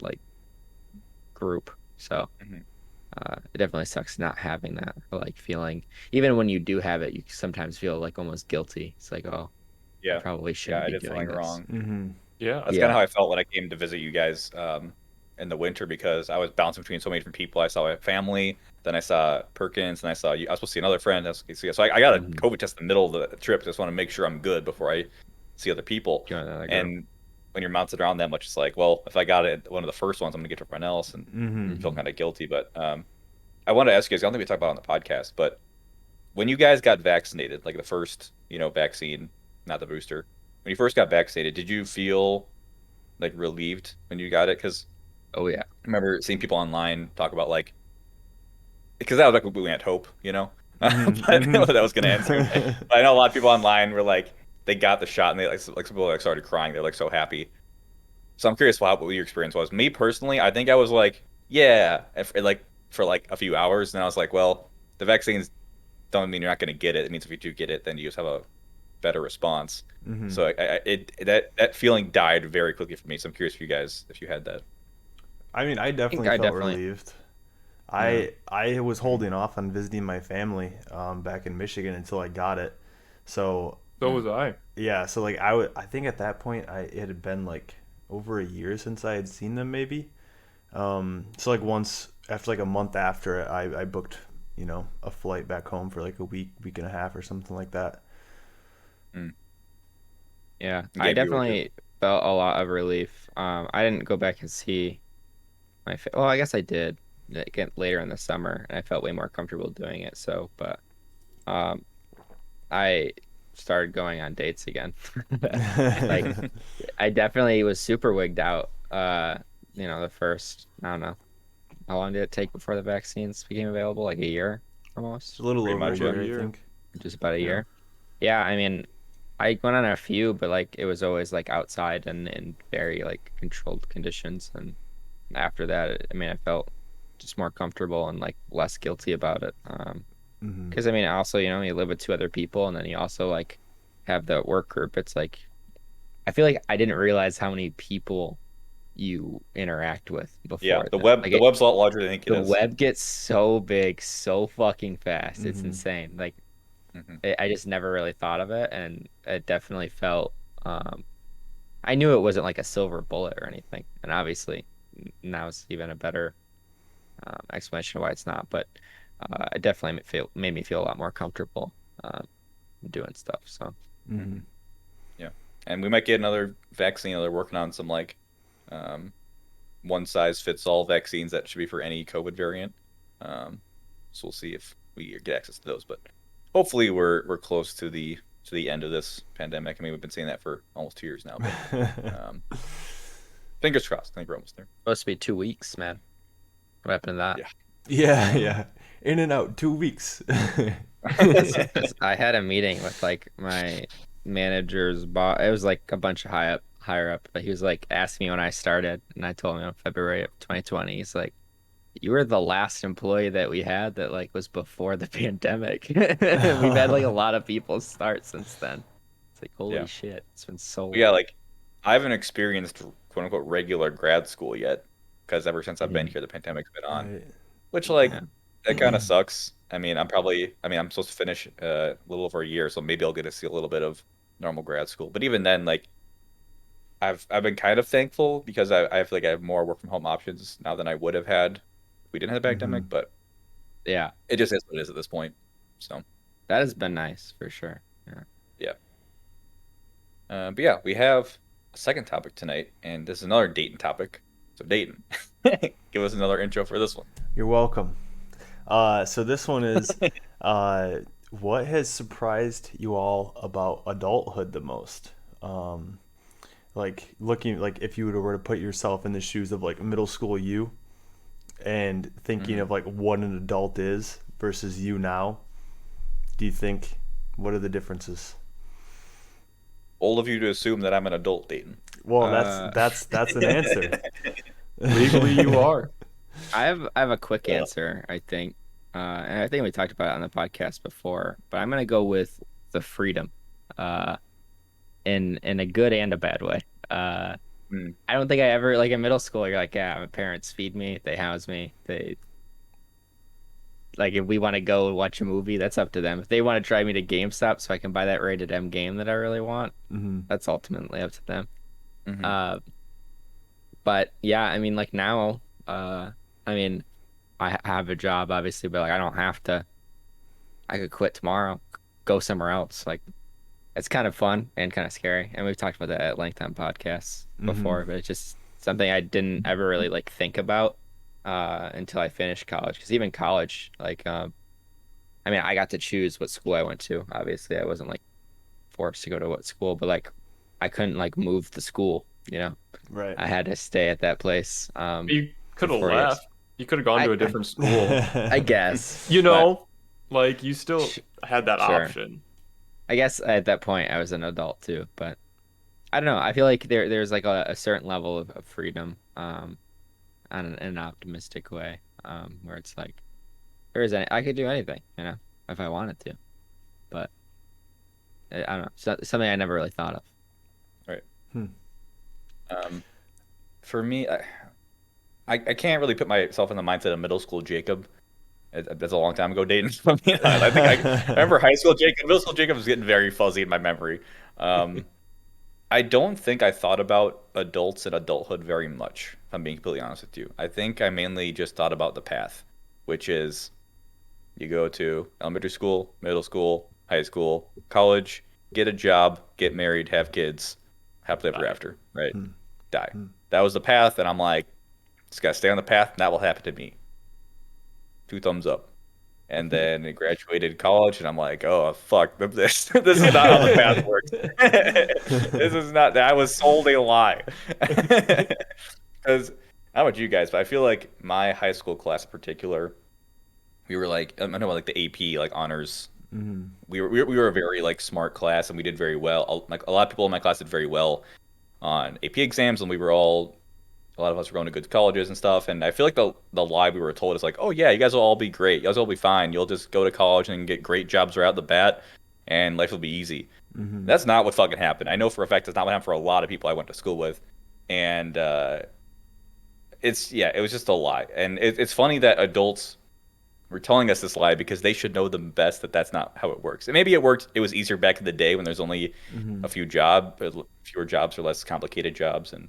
like group. So it definitely sucks not having that, or like feeling, even when you do have it, you sometimes feel like almost guilty. It's like, oh, I Yeah, probably yeah, shouldn't I be did doing something this. wrong. Mhm. Yeah. That's kind of Yeah. how I felt when I came to visit you guys in the winter because I was bouncing between so many different people. I saw my family, then I saw Perkins, and I saw you. I was supposed to see another friend. So I got a Mhm. COVID test in the middle of the trip. Just want to make sure I'm good before I see other people. Join another group. And when you're mounted around that much, it's like, well, if I got it one of the first ones, I'm gonna get to everyone else and Mhm. feel Mhm. kind of guilty. But I want to ask you guys. I don't think we talked about it on the podcast, but when you guys got vaccinated, like the first, vaccine, not the booster, when you first got vaccinated, did you feel like relieved when you got it? Because Oh yeah. I remember seeing people online talk about like, because that was like we had hope, Mhm. but I didn't know that was going to answer. Mhm. But I know a lot of people online were like, they got the shot and they like some people like started crying. They're like so happy. So I'm curious what your experience was. Me personally, I think I was like, yeah, like for like a few hours, and I was like, well, the vaccines don't mean you're not going to get it. It means if you do get it, then you just have a better response. Mhm. So that feeling died very quickly for me. So I'm curious if you guys if you had that. I mean, I I think definitely I felt definitely, relieved. yeah. I was holding off on visiting my family back in Michigan until I got it. So So was I. yeah, so like I think at that point it had been like over a year since I had seen them maybe. So like once after like a month after it, I booked a flight back home for like a week and a half or something like that. Mm. Yeah, I Gabe, you would you? definitely felt a lot of relief. I didn't go back and see well, I guess I did again later in the summer, and I felt way more comfortable doing it. So, but um, I started going on dates again. Like, I definitely was super wigged out. The first, I don't know, how long did it take before the vaccines became available? Like a year It's almost, a little Pretty over a much, Over yeah. a year, I year. think. just about a Yeah. year. Yeah, I mean, I went on a few, but like it was always like outside and in very like controlled conditions. And after that, I mean, I felt just more comfortable and like less guilty about it. Because I mean, also, you live with two other people, and then you also like have the work group. It's like I feel like I didn't realize how many people you interact with Yeah, before the this. web Like the web's a lot larger than I think it the is. web gets so big, so fucking fast. It's Mm-hmm. insane. Like Hmm. I just never really thought of it, and it definitely felt. I knew it wasn't like a silver bullet or anything, and obviously now it's even a better explanation of why it's not. But it definitely made me feel a lot more comfortable doing stuff. So Mm-hmm. Yeah, and we might get another vaccine. They're working on some like um, one size fits all vaccines that should be for any COVID variant. Um, so we'll see if we get access to those. But hopefully, we're close to the end of this pandemic. I mean, we've been saying that for almost 2 years now, but fingers crossed. I think we're almost there. supposed to be 2 weeks, man. What happened to that? Yeah. Yeah, yeah. In and out, 2 weeks. 'Cause I had a meeting with like my manager's boss. It was like a bunch of higher up, but he was like asking me when I started, and I told him in February of 2020. He's like, "You were the last employee that we had that like was before the pandemic. We've had like a lot of people start since then. It's like holy Yeah. shit, it's been so But yeah, long." like I haven't experienced quote unquote regular grad school yet because ever since I've been here, the pandemic's been on. Right. Which like Yeah, that kind of sucks. I mean, I'm supposed to finish a little over a year, so maybe I'll get to see a little bit of normal grad school. But even then, like I've been kind of thankful because I feel like I have more work from home options now than I would have had if we didn't have the Mm-hmm. pandemic. But yeah, it just is what it is at this point. So that has been nice for sure. Yeah. yeah. But yeah, we have a second topic tonight, and this is another Dayton topic. So Dayton, give us another intro for this one. You're welcome. So this one is, what has surprised you all about adulthood the most? Like looking, like if you were to put yourself in the shoes of like middle school you, and thinking of like what an adult is versus you now. Do you think what are the differences? Bold of you to assume that I'm an adult, Dayton. Well, Uh, that's an answer. Legally, you are. I have a quick answer, I think. And I think we talked about it on the podcast before, but I'm gonna go with the freedom. In a good and a bad way. Hmm. I don't think I ever like in middle school you're like, yeah, my parents feed me, they house me, they like if we want to go watch a movie, that's up to them. If they want to drive me to GameStop so I can buy that rated M game that I really want, Mm-hmm. that's ultimately up to them. Mhm. But yeah, I mean like now, I mean I have a job obviously, but like I don't have to. I could quit tomorrow, go somewhere else. Like it's kind of fun and kind of scary. And we've talked about that at length on podcasts before, but it's just something I didn't ever really like think about until I finished college. Because even college, like, I mean, I got to choose what school I went to. Obviously, I wasn't like forced to go to what school, but like, I couldn't like move the school. Right. I had to stay at that place You could for have 4 years. left. You could have gone I- to a different school. I guess, You but know, like you still Sh- had that sure. option. I guess at that point I was an adult too. But I don't know. I feel like there's like a certain level of freedom, on an optimistic way, where it's like I could do anything, if I wanted to. But I don't know. Something I never really thought of. Right. Hmm. For me, I can't really put myself in the mindset of middle school Jacob. That's a long time ago, Dayton. I mean, I think I remember high school Jacob. Middle school Jacob was getting very fuzzy in my memory. I don't think I thought about adults and adulthood very much, if I'm being completely honest with you. I think I mainly just thought about the path, which is you go to elementary school, middle school, high school, college, get a job, get married, have kids, happily ever Die. after, right? Hmm. Die. Hmm. That was the path, and I'm like, just gotta stay on the path, and that will happen to me. 2 thumbs up. And then I graduated college, and I'm like, oh fuck, this is not how the path works. This is not. I was sold a lie. Because I don't know about you guys, but I feel like my high school class in particular, we were like, I know like the AP like honors. Mm-hmm. We were a very like smart class, and we did very well. Like a lot of people in my class did very well on AP exams, and we were all A lot of us were going to good colleges and stuff, and I feel like the lie we were told is like, oh yeah, you guys will all be great, you guys will all be fine, you'll just go to college and get great jobs right out the bat, and life will be easy. Mm-hmm. That's not what fucking happened. I know for a fact that's not what happened for a lot of people I went to school with, and it was just a lie. And it's funny that adults were telling us this lie because they should know the best that that's not how it works. And maybe it worked. It was easier back in the day when there's only Mm-hmm. a fewer jobs or less complicated jobs, and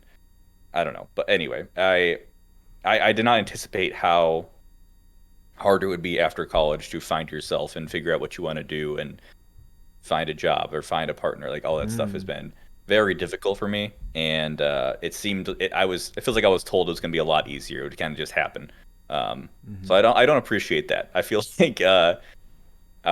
I don't know. But anyway, I did not anticipate how hard it would be after college to find yourself and figure out what you want to do and find a job or find a partner. Like all that stuff has been very difficult for me, and it feels like I was told it was going to be a lot easier. It would kind of just happen. So I don't appreciate that. I feel like I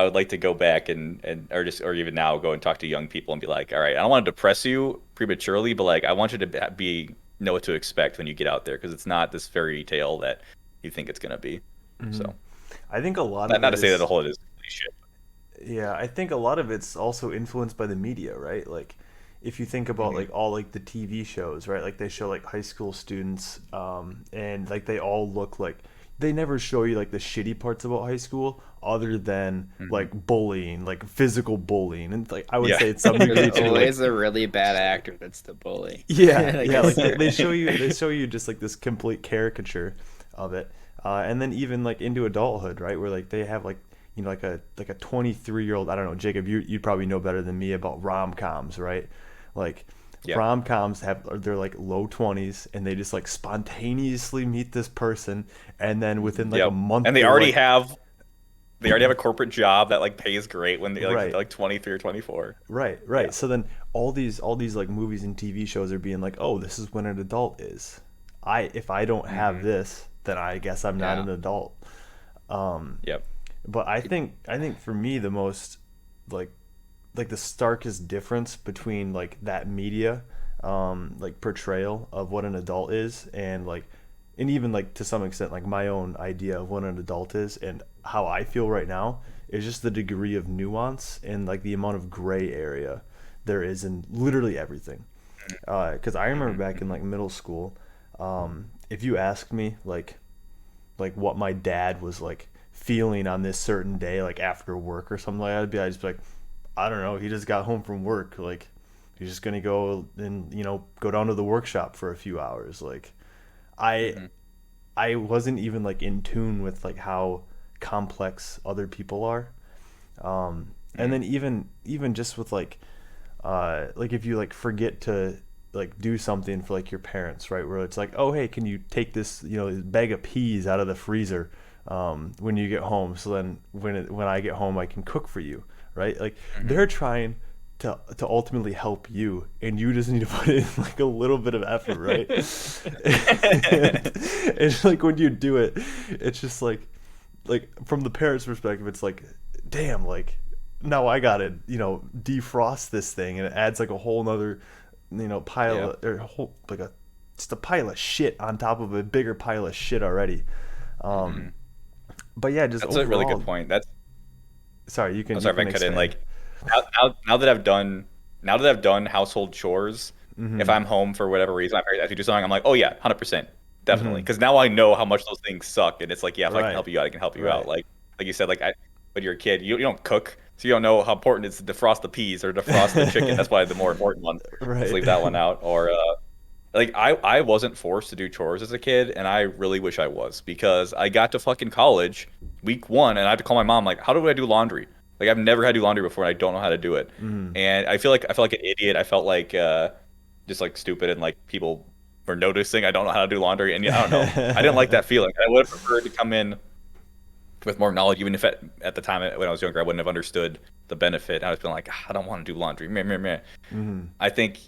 would like to go back or even now go and talk to young people and be like, all right, I don't want to depress you prematurely, but like I want you to know what to expect when you get out there, because it's not this fairy tale that you think it's going to be. So I think a lot not of to it say that is, the whole it is shit. yeah, I think a lot of it's also influenced by the media, right? Like, if you think about like all like the TV shows, right? Like they show like high school students, and like they all look like they never show you like the shitty parts about high school, other than like bullying, like physical bullying, and like I would Yeah. say it's some degree There's too. Like, always a really bad actor that's the bully. yeah, Like, yeah, like it's- they show you just like this complete caricature of it, and then even like into adulthood, right, where like they have like like a 23-year-old. I don't know, Jacob, you'd probably know better than me about rom-coms, right? Like Yeah. rom-coms they're like low 20s, and they just like spontaneously meet this person, and then within like a Yep. month And they they're, already like, have a corporate job that like pays great when they're Right. like 23 or 24. Right. Yeah. So then all these like movies and TV shows are being like, oh, this is when an adult is. If I don't have this, then I guess I'm not Yeah. an adult. Yep. But I think for me the most like the starkest difference between like that media like portrayal of what an adult is, and even like to some extent like my own idea of what an adult is and how I feel right now, is just the degree of nuance and like the amount of gray area there is in literally everything. Because I remember back in like middle school, if you asked me like what my dad was like feeling on this certain day, like after work or something like that, I'd just be like, I don't know, he just got home from work, like he's just gonna go and go down to the workshop for a few hours. Like I wasn't even like in tune with like how complex other people are. And then even just with like if you like forget to like do something for like your parents, right, where it's like, oh hey, can you take this bag of peas out of the freezer when you get home, so then when I get home I can cook for you, right? Like they're trying to ultimately help you, and you just need to put in like a little bit of effort, right? And like when you do it, it's just like from the parents' perspective, it's like, damn, like now I gotta defrost this thing, and it adds like a whole nother pile or a whole like a just a pile of shit on top of a bigger pile of shit already. But yeah, just That's overall, a really good point. sorry, you can. I'm sorry you if I can cut in. expand. Like now that I've done household chores, if I'm home for whatever reason, my parents have to do something, I'm like, oh yeah, 100%, definitely, because now I know how much those things suck, and it's like, yeah, if I Right. can help you out, I can help you Right. out. Like you said, like when you're a kid, you don't cook, so you don't know how important it is to defrost the peas or defrost the chicken. That's probably the more important one. Right. Let's leave that one out. Or like I wasn't forced to do chores as a kid, and I really wish I was, because I got to fucking college week 1 and I had to call my mom like, how do I do laundry? Like I've never had to do laundry before, and I don't know how to do it. And I felt like an idiot. I felt like just like stupid, and like people were noticing I don't know how to do laundry. And I don't know, I didn't like that feeling. I would have preferred to come in with more knowledge, even if at the time when I was younger I wouldn't have understood the benefit. I was feeling like, I don't want to do laundry. Meh, meh, meh. I think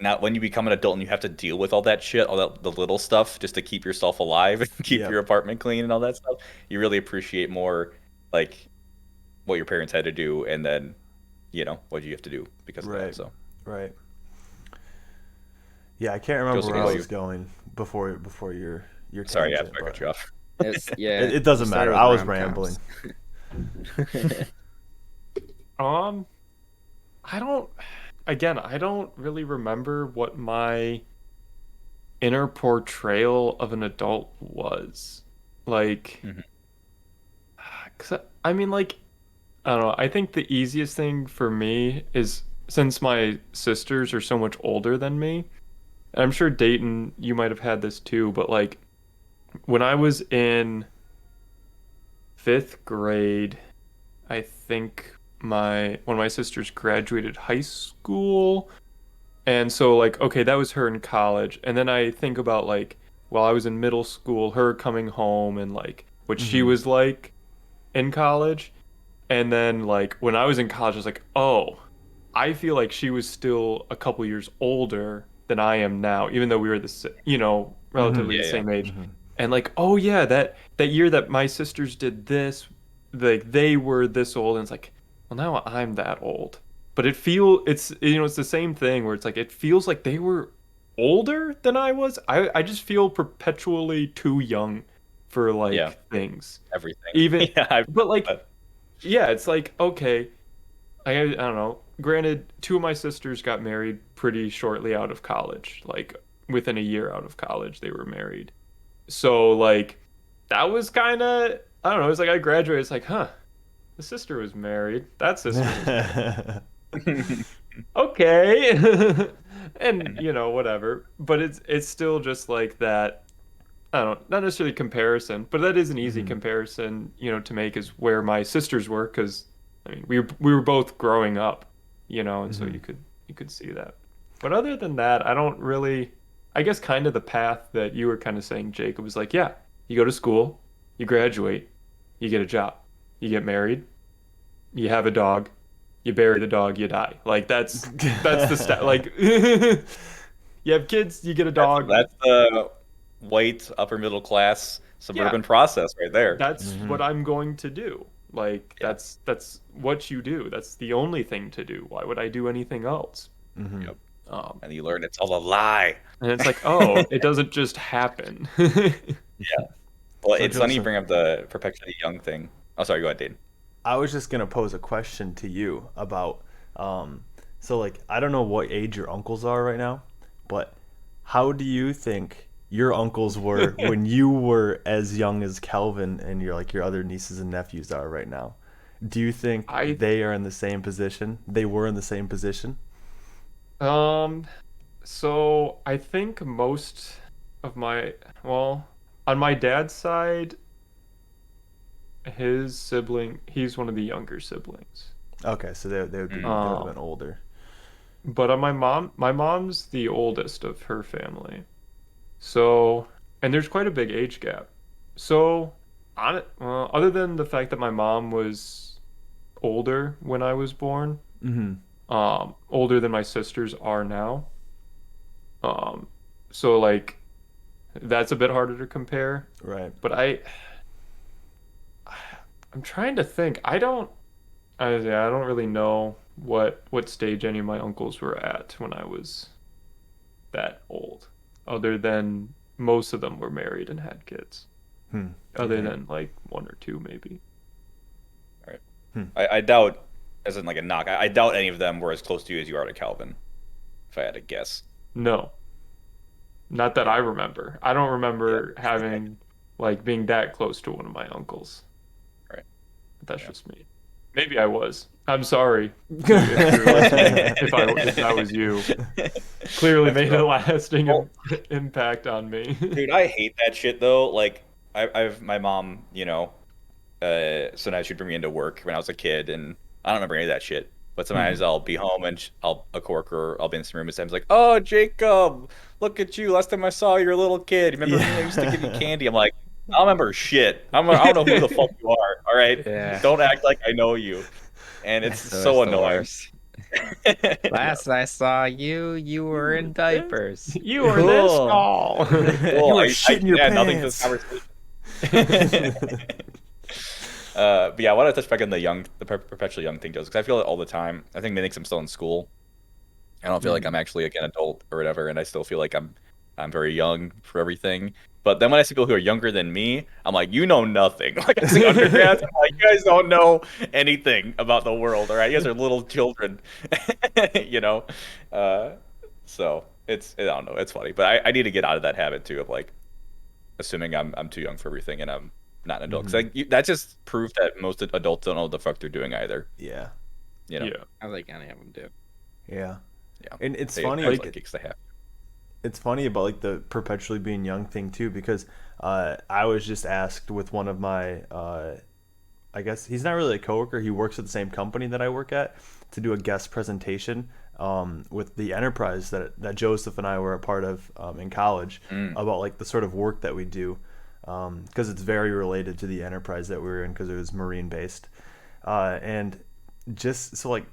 now when you become an adult and you have to deal with all that shit, the little stuff, just to keep yourself alive and keep Yep. your apartment clean and all that stuff, you really appreciate more like what your parents had to do, and then what you have to do because of Right. that. So Right. Yeah, I can't remember Joseph, where what I about was going before your sorry, yeah, tangent, I cut but you off. it doesn't started matter. with I was rom-coms. rambling. I don't really remember what my inner portrayal of an adult was. Like, Mhm. 'cause I mean, like, I don't know. I think the easiest thing for me is since my sisters are so much older than me, and I'm sure Dayton, you might have had this too, but like when I was in fifth grade, I think my one of my sisters graduated high school. And so like okay, that was her in college. And then I think about like while I was in middle school, her coming home and like what she Mm-hmm. was like in college. And then like when I was in college, I was like, "Oh, I feel like she was still a couple years older than I am now, even though we were Mm-hmm. relatively the Yeah, yeah. same age." Mm-hmm. And like, "Oh yeah, that year that my sisters did this, like they were this old." And it's like, "Well, now I'm that old." But it's the same thing where it's like it feels like they were older than I was. I just feel perpetually too young for Yeah, like things. everything. Even Yeah, I've but like but yeah, it's like okay, I don't know. Granted, two of my sisters got married pretty shortly out of college. Like within a year out of college, they were married. So like that was kind of I don't know. It's like I graduated. It's like, huh, the sister was married. That sister was married. Okay, and whatever. But it's still just like that. I don't know, not necessarily comparison, but that is an easy Mm-hmm. comparison, to make is where my sisters were, because I mean we were both growing up, and so Mm-hmm. you could see that. But other than that, I don't really. I guess kind of the path that you were kind of saying, Jacob, was like, yeah, you go to school, you graduate, you get a job, you get married, you have a dog, you bury the dog, you die. Like that's the stat. Like you have kids, you get a that's dog. that's the white upper middle class Yeah, suburban process right there. that's Mm-hmm. what I'm going to do. Like Yeah. that's what you do. That's the only thing to do. Why would I do anything else? Mm-hmm. Yep. Um, And you learn it's all a lie. and it's like, oh, it doesn't just happen. Yeah. Well, So it's funny you Joseph, bring up the perpetually young thing. Oh, sorry. Go ahead, Dane. I was just gonna pose a question to you about um so like I don't know what age your uncles are right now, but how do you think your uncles were when you were as young as Calvin and your other nieces and nephews are right now? Do you think I they are in the same position? They were in the same position? um so I think most of well, on my dad's side, his sibling, he's one of the younger siblings. Okay, so Mm. they would have Um been older. but on my mom's the oldest of her family. So, and there's quite a big age gap. So, other than the fact that my mom was older when I was born, Mm-hmm. older than my sisters are now. Um, so like that's a bit harder to compare. Right. But I'm trying to think. Yeah, I don't really know what stage any of my uncles were at when I was that old, other than most of them were married and had kids. Hmm. Other Okay. than like one or two, maybe. All right. Hmm. I doubt, as in like a knock. I doubt any of them were as close to you as you are to Calvin. If I had to guess. No, not that Yeah. I remember. I don't Yeah. remember having like being that close to one of my uncles. Right. But that's Yeah. just me. Maybe I was. I'm sorry if you're listening. If that was you, clearly That's made rough. a lasting Well, impact on me. dude, I hate that shit though. Like, I've my mom, sometimes she'd bring me into work when I was a kid, and I don't remember any of that shit. But sometimes Mhm. I'll be home and a coworker, I'll be in some room, and sometimes like, "Oh, Jacob, look at you! Last time I saw you, you're a little kid. Remember me? I used to give you Yeah. candy." I'm like, I don't remember shit. I don't know who the fuck you are. All right, Yeah, don't act like I know you. And it's so it's so the annoying. worst. Yeah. Last I saw you, you You were were in this. diapers. You were this Cool. tall. You were shitting your yeah, nothing to this pants. conversation. But yeah, I want to touch back on the perpetually young thing, Joe, because I feel it all the time. I think it makes I'm still in school. I don't feel like I'm actually like an adult or whatever, and I still feel like I'm very young for everything. But then when I see people who are younger than me, I'm like, you know nothing. Like I see undergrads, I'm like, you guys don't know anything about the world, all right? You guys are little children, you know. Uh, so I don't know, it's funny, but I need to get out of that habit too of like assuming I'm too young for everything and I'm not an adult. 'Cause like that just proves that most adults don't know what the fuck they're doing either. Yeah. You know? Yeah. I think any of them do. Yeah. Yeah. And it's They funny, act like, like geeks they have. it's funny about like the perpetually being young thing too, because I was just asked with one of my I guess he's not really a coworker. He works at the same company that I work at to do a guest presentation with the enterprise that Joseph and I were a part of in college about like the sort of work that we do because it's very related to the enterprise that we were in because it was marine based and just so like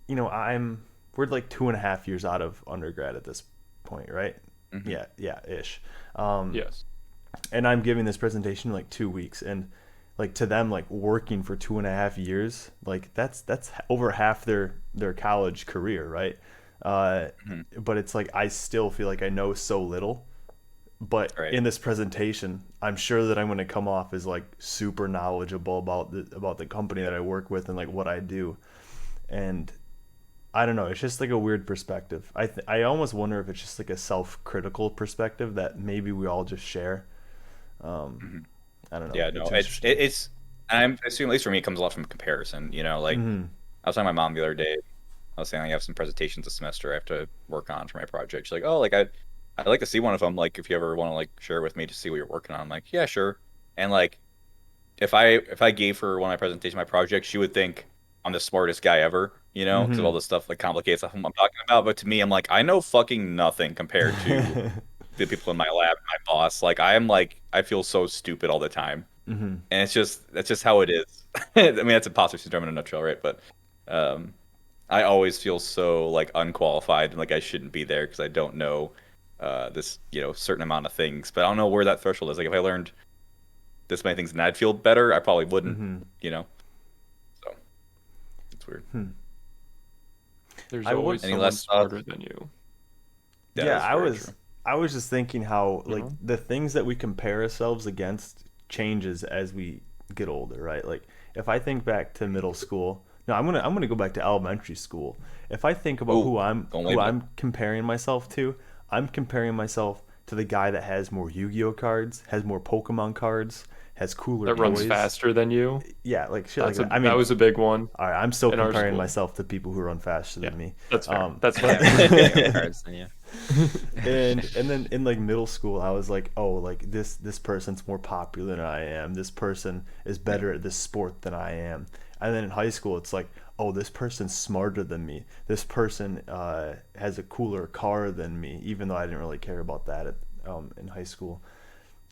you know we're like 2.5 years out of undergrad at this point, right? Yeah, ish. Yes. And I'm giving this presentation in like 2 weeks, and like to them, like working for 2.5 years, like that's over half their college career, right? But it's like I still feel like I know so little. But Right. in this presentation, I'm sure that I'm going to come off as like super knowledgeable about the company that I work with and like what I do, and I don't know. It's just like a weird perspective. I almost wonder if it's just like a self-critical perspective that maybe we all just share. I don't know. Yeah, no, interesting. it's I'm assuming at least for me it comes a lot from comparison, you know, like I was talking to my mom the other day. I was saying I have some presentations this semester I have to work on for my project. She's like, "Oh, like I'd like to see one of them. Like, if you ever want to like share it with me to see what you're working on." I'm like, "Yeah, sure." And like, if I gave her one of my presentations, my project, she would think I'm the smartest guy ever, you know, because of all the stuff like complicated stuff I'm talking about. But to me, I'm like, I know fucking nothing compared to the people in my lab, my boss. Like, I feel so stupid all the time, and that's just how it is. I mean, that's imposter syndrome in a nutshell, right? But um, I always feel so like unqualified and like I shouldn't be there because I don't know this certain amount of things. But I don't know where that threshold is. Like if I learned this many things and I'd feel better, I probably wouldn't. You know, so it's weird. There's I would- always Any someone less thoughts? smarter than you. That Yeah, is I very was true. I was just thinking how like the things that we compare ourselves against changes as we get older, right? Like if I think back to middle school, no, I'm gonna go back to elementary school. If I think about Oh, who I'm don't who label it. I'm comparing myself to, I'm comparing myself to the guy that has more Yu-Gi-Oh cards, has more Pokemon cards, has cooler That runs toys. faster than you. Yeah, like shit That's like a that. I that mean, was a big one all right, I'm still in our comparing school. myself to people who run faster Yeah, than me. that's fair. That's Yeah, fair. Yu-Gi-Oh cards than you. and then in like middle school I was like, oh, like this person's more popular than I am, this person is better at this sport than I am. And then in high school it's like, oh, this person's smarter than me, this person has a cooler car than me, even though I didn't really care about that in high school.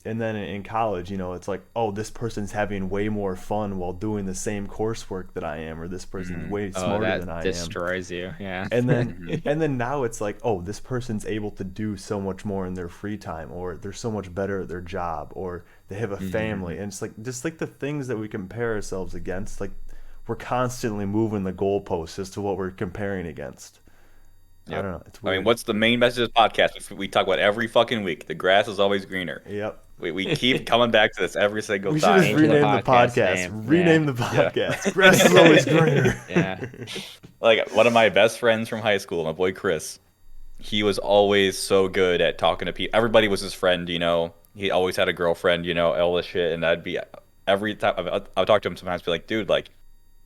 And then in college, you know, it's like, oh, this person's having way more fun while doing the same coursework that I am, or this person's way Oh, smarter that than I am. destroys you. Yeah. And then now it's like, oh, this person's able to do so much more in their free time, or they're so much better at their job, or they have a family. And it's like just like the things that we compare ourselves against, like we're constantly moving the goalposts as to what we're comparing against. I Yep. don't know. It's I mean, weird. what's the main message of this podcast? We talk about every fucking week. The grass is always greener. Yep. We keep coming back to this every single We should just time. Change the rename the podcast podcast. name. Rename Yeah. the podcast. Grass is always greener. Yeah. Like one of my best friends from high school, my boy Chris, he was always so good at talking to people. Everybody was his friend, you know. He always had a girlfriend, you know, all this shit. And I'd be every time I would talk to him sometimes, be like, dude, like,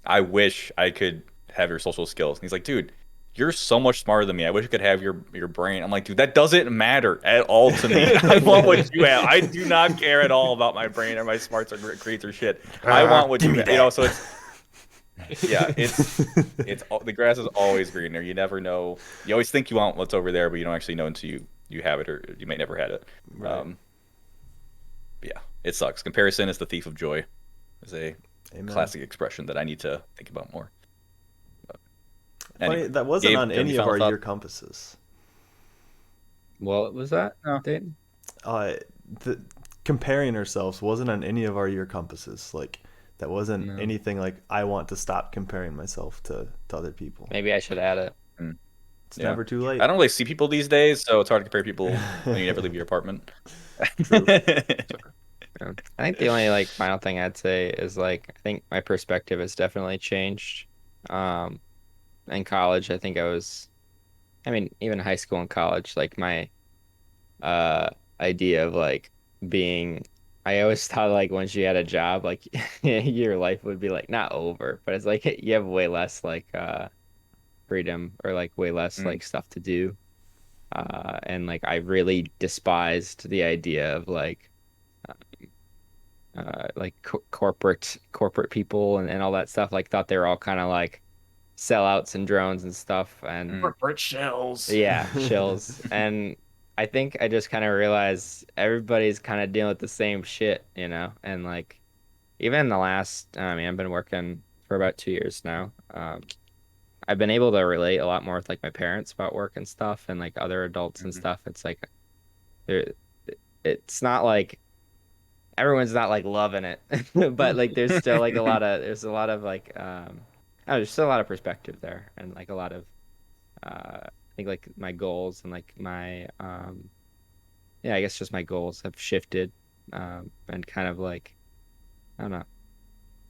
I wish I could have your social skills. And he's like, dude, you're so much smarter than me. I wish I could have your brain. I'm like, dude, that doesn't matter at all to me. I want what you have. I do not care at all about my brain or my smarts or grades or shit. I want what give you me have. You know, that. so it's the grass is always greener. You never know. You always think you want what's over there, but you don't actually know until you have it, or you may never had it. Right. Yeah, it sucks. Comparison is the thief of joy. Is a Amen. classic expression that I need to think about more. But Funny, anyway, that wasn't Gabe, on do you have any of final our thoughts? year compasses. What was that, No. Dayton? Uh, the comparing ourselves wasn't on any of our year compasses. Like that wasn't No. anything like I want to stop comparing myself to other people. Maybe I should add it. It's Yeah. never too late. I don't really see people these days, so it's hard to compare people when you never leave your apartment. True. Yeah. I think the only like final thing I'd say is like I think my perspective has definitely changed. In college, I think I was I mean, even high school and college, like my uh idea of like being I always thought like once you had a job, like your life would be like not over, but it's like you have way less like freedom or like way less Mm, like stuff to do. And like I really despised the idea of like corporate people and all that stuff. Like thought they were all kind of like sellouts and drones and stuff. And mm, Corporate shells. yeah, shills. And I think I just kind of realized everybody's kind of dealing with the same shit, you know? And like even in the last, I mean, I've been working for about 2 years now. I've been able to relate a lot more with like my parents about work and stuff and like other adults and mhm. stuff. It's like there- it's not like everyone's not like loving it, but like there's still like there's a lot of like oh, there's still a lot of perspective there and like a lot of I think like my goals and like my yeah, I guess just my goals have shifted and kind of like I don't know.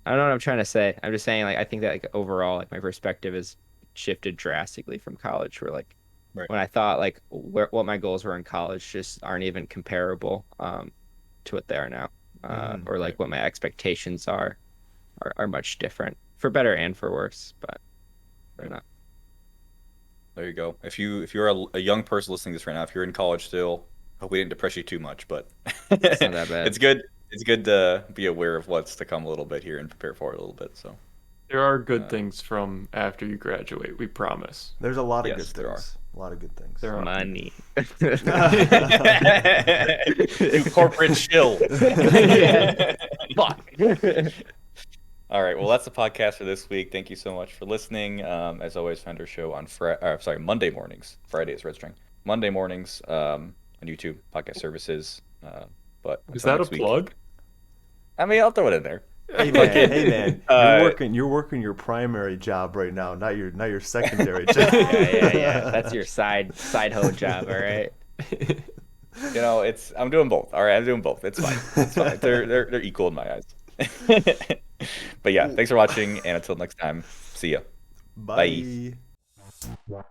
I don't know what I'm trying to say. I'm just saying like I think that like overall like my perspective has shifted drastically from college where like Right. when I thought like what my goals were in college just aren't even comparable to what they are now. Or Right. like what my expectations are much different for better and for worse, but I don't Right. know. There you go. If you're a young person listening to this right now, if you're in college still, hope we didn't depress you too much, but It's not that bad. it's good. It's good to be aware of what's to come a little bit here and prepare for it a little bit. So, There are good uh, things from after you graduate, we promise. There's a lot of good yes, there are. things. A lot of good things. There are. Money. You corporate shill. Yeah. Fuck. All right. Well, that's the podcast for this week. Thank you so much for listening. As always, find our show on Monday mornings. Friday is Red String. Monday mornings on YouTube podcast services. But Is until that a next week. plug? I mean, I'll throw it in there. Hey man, hey man, Uh, you're working your primary job right now, not your secondary job. Yeah. That's your side hoe job, all right? You know, I'm doing both. All right, I'm doing both. It's fine. It's fine. They're equal in my eyes. But yeah, thanks for watching, and until next time, see ya. Bye. Bye.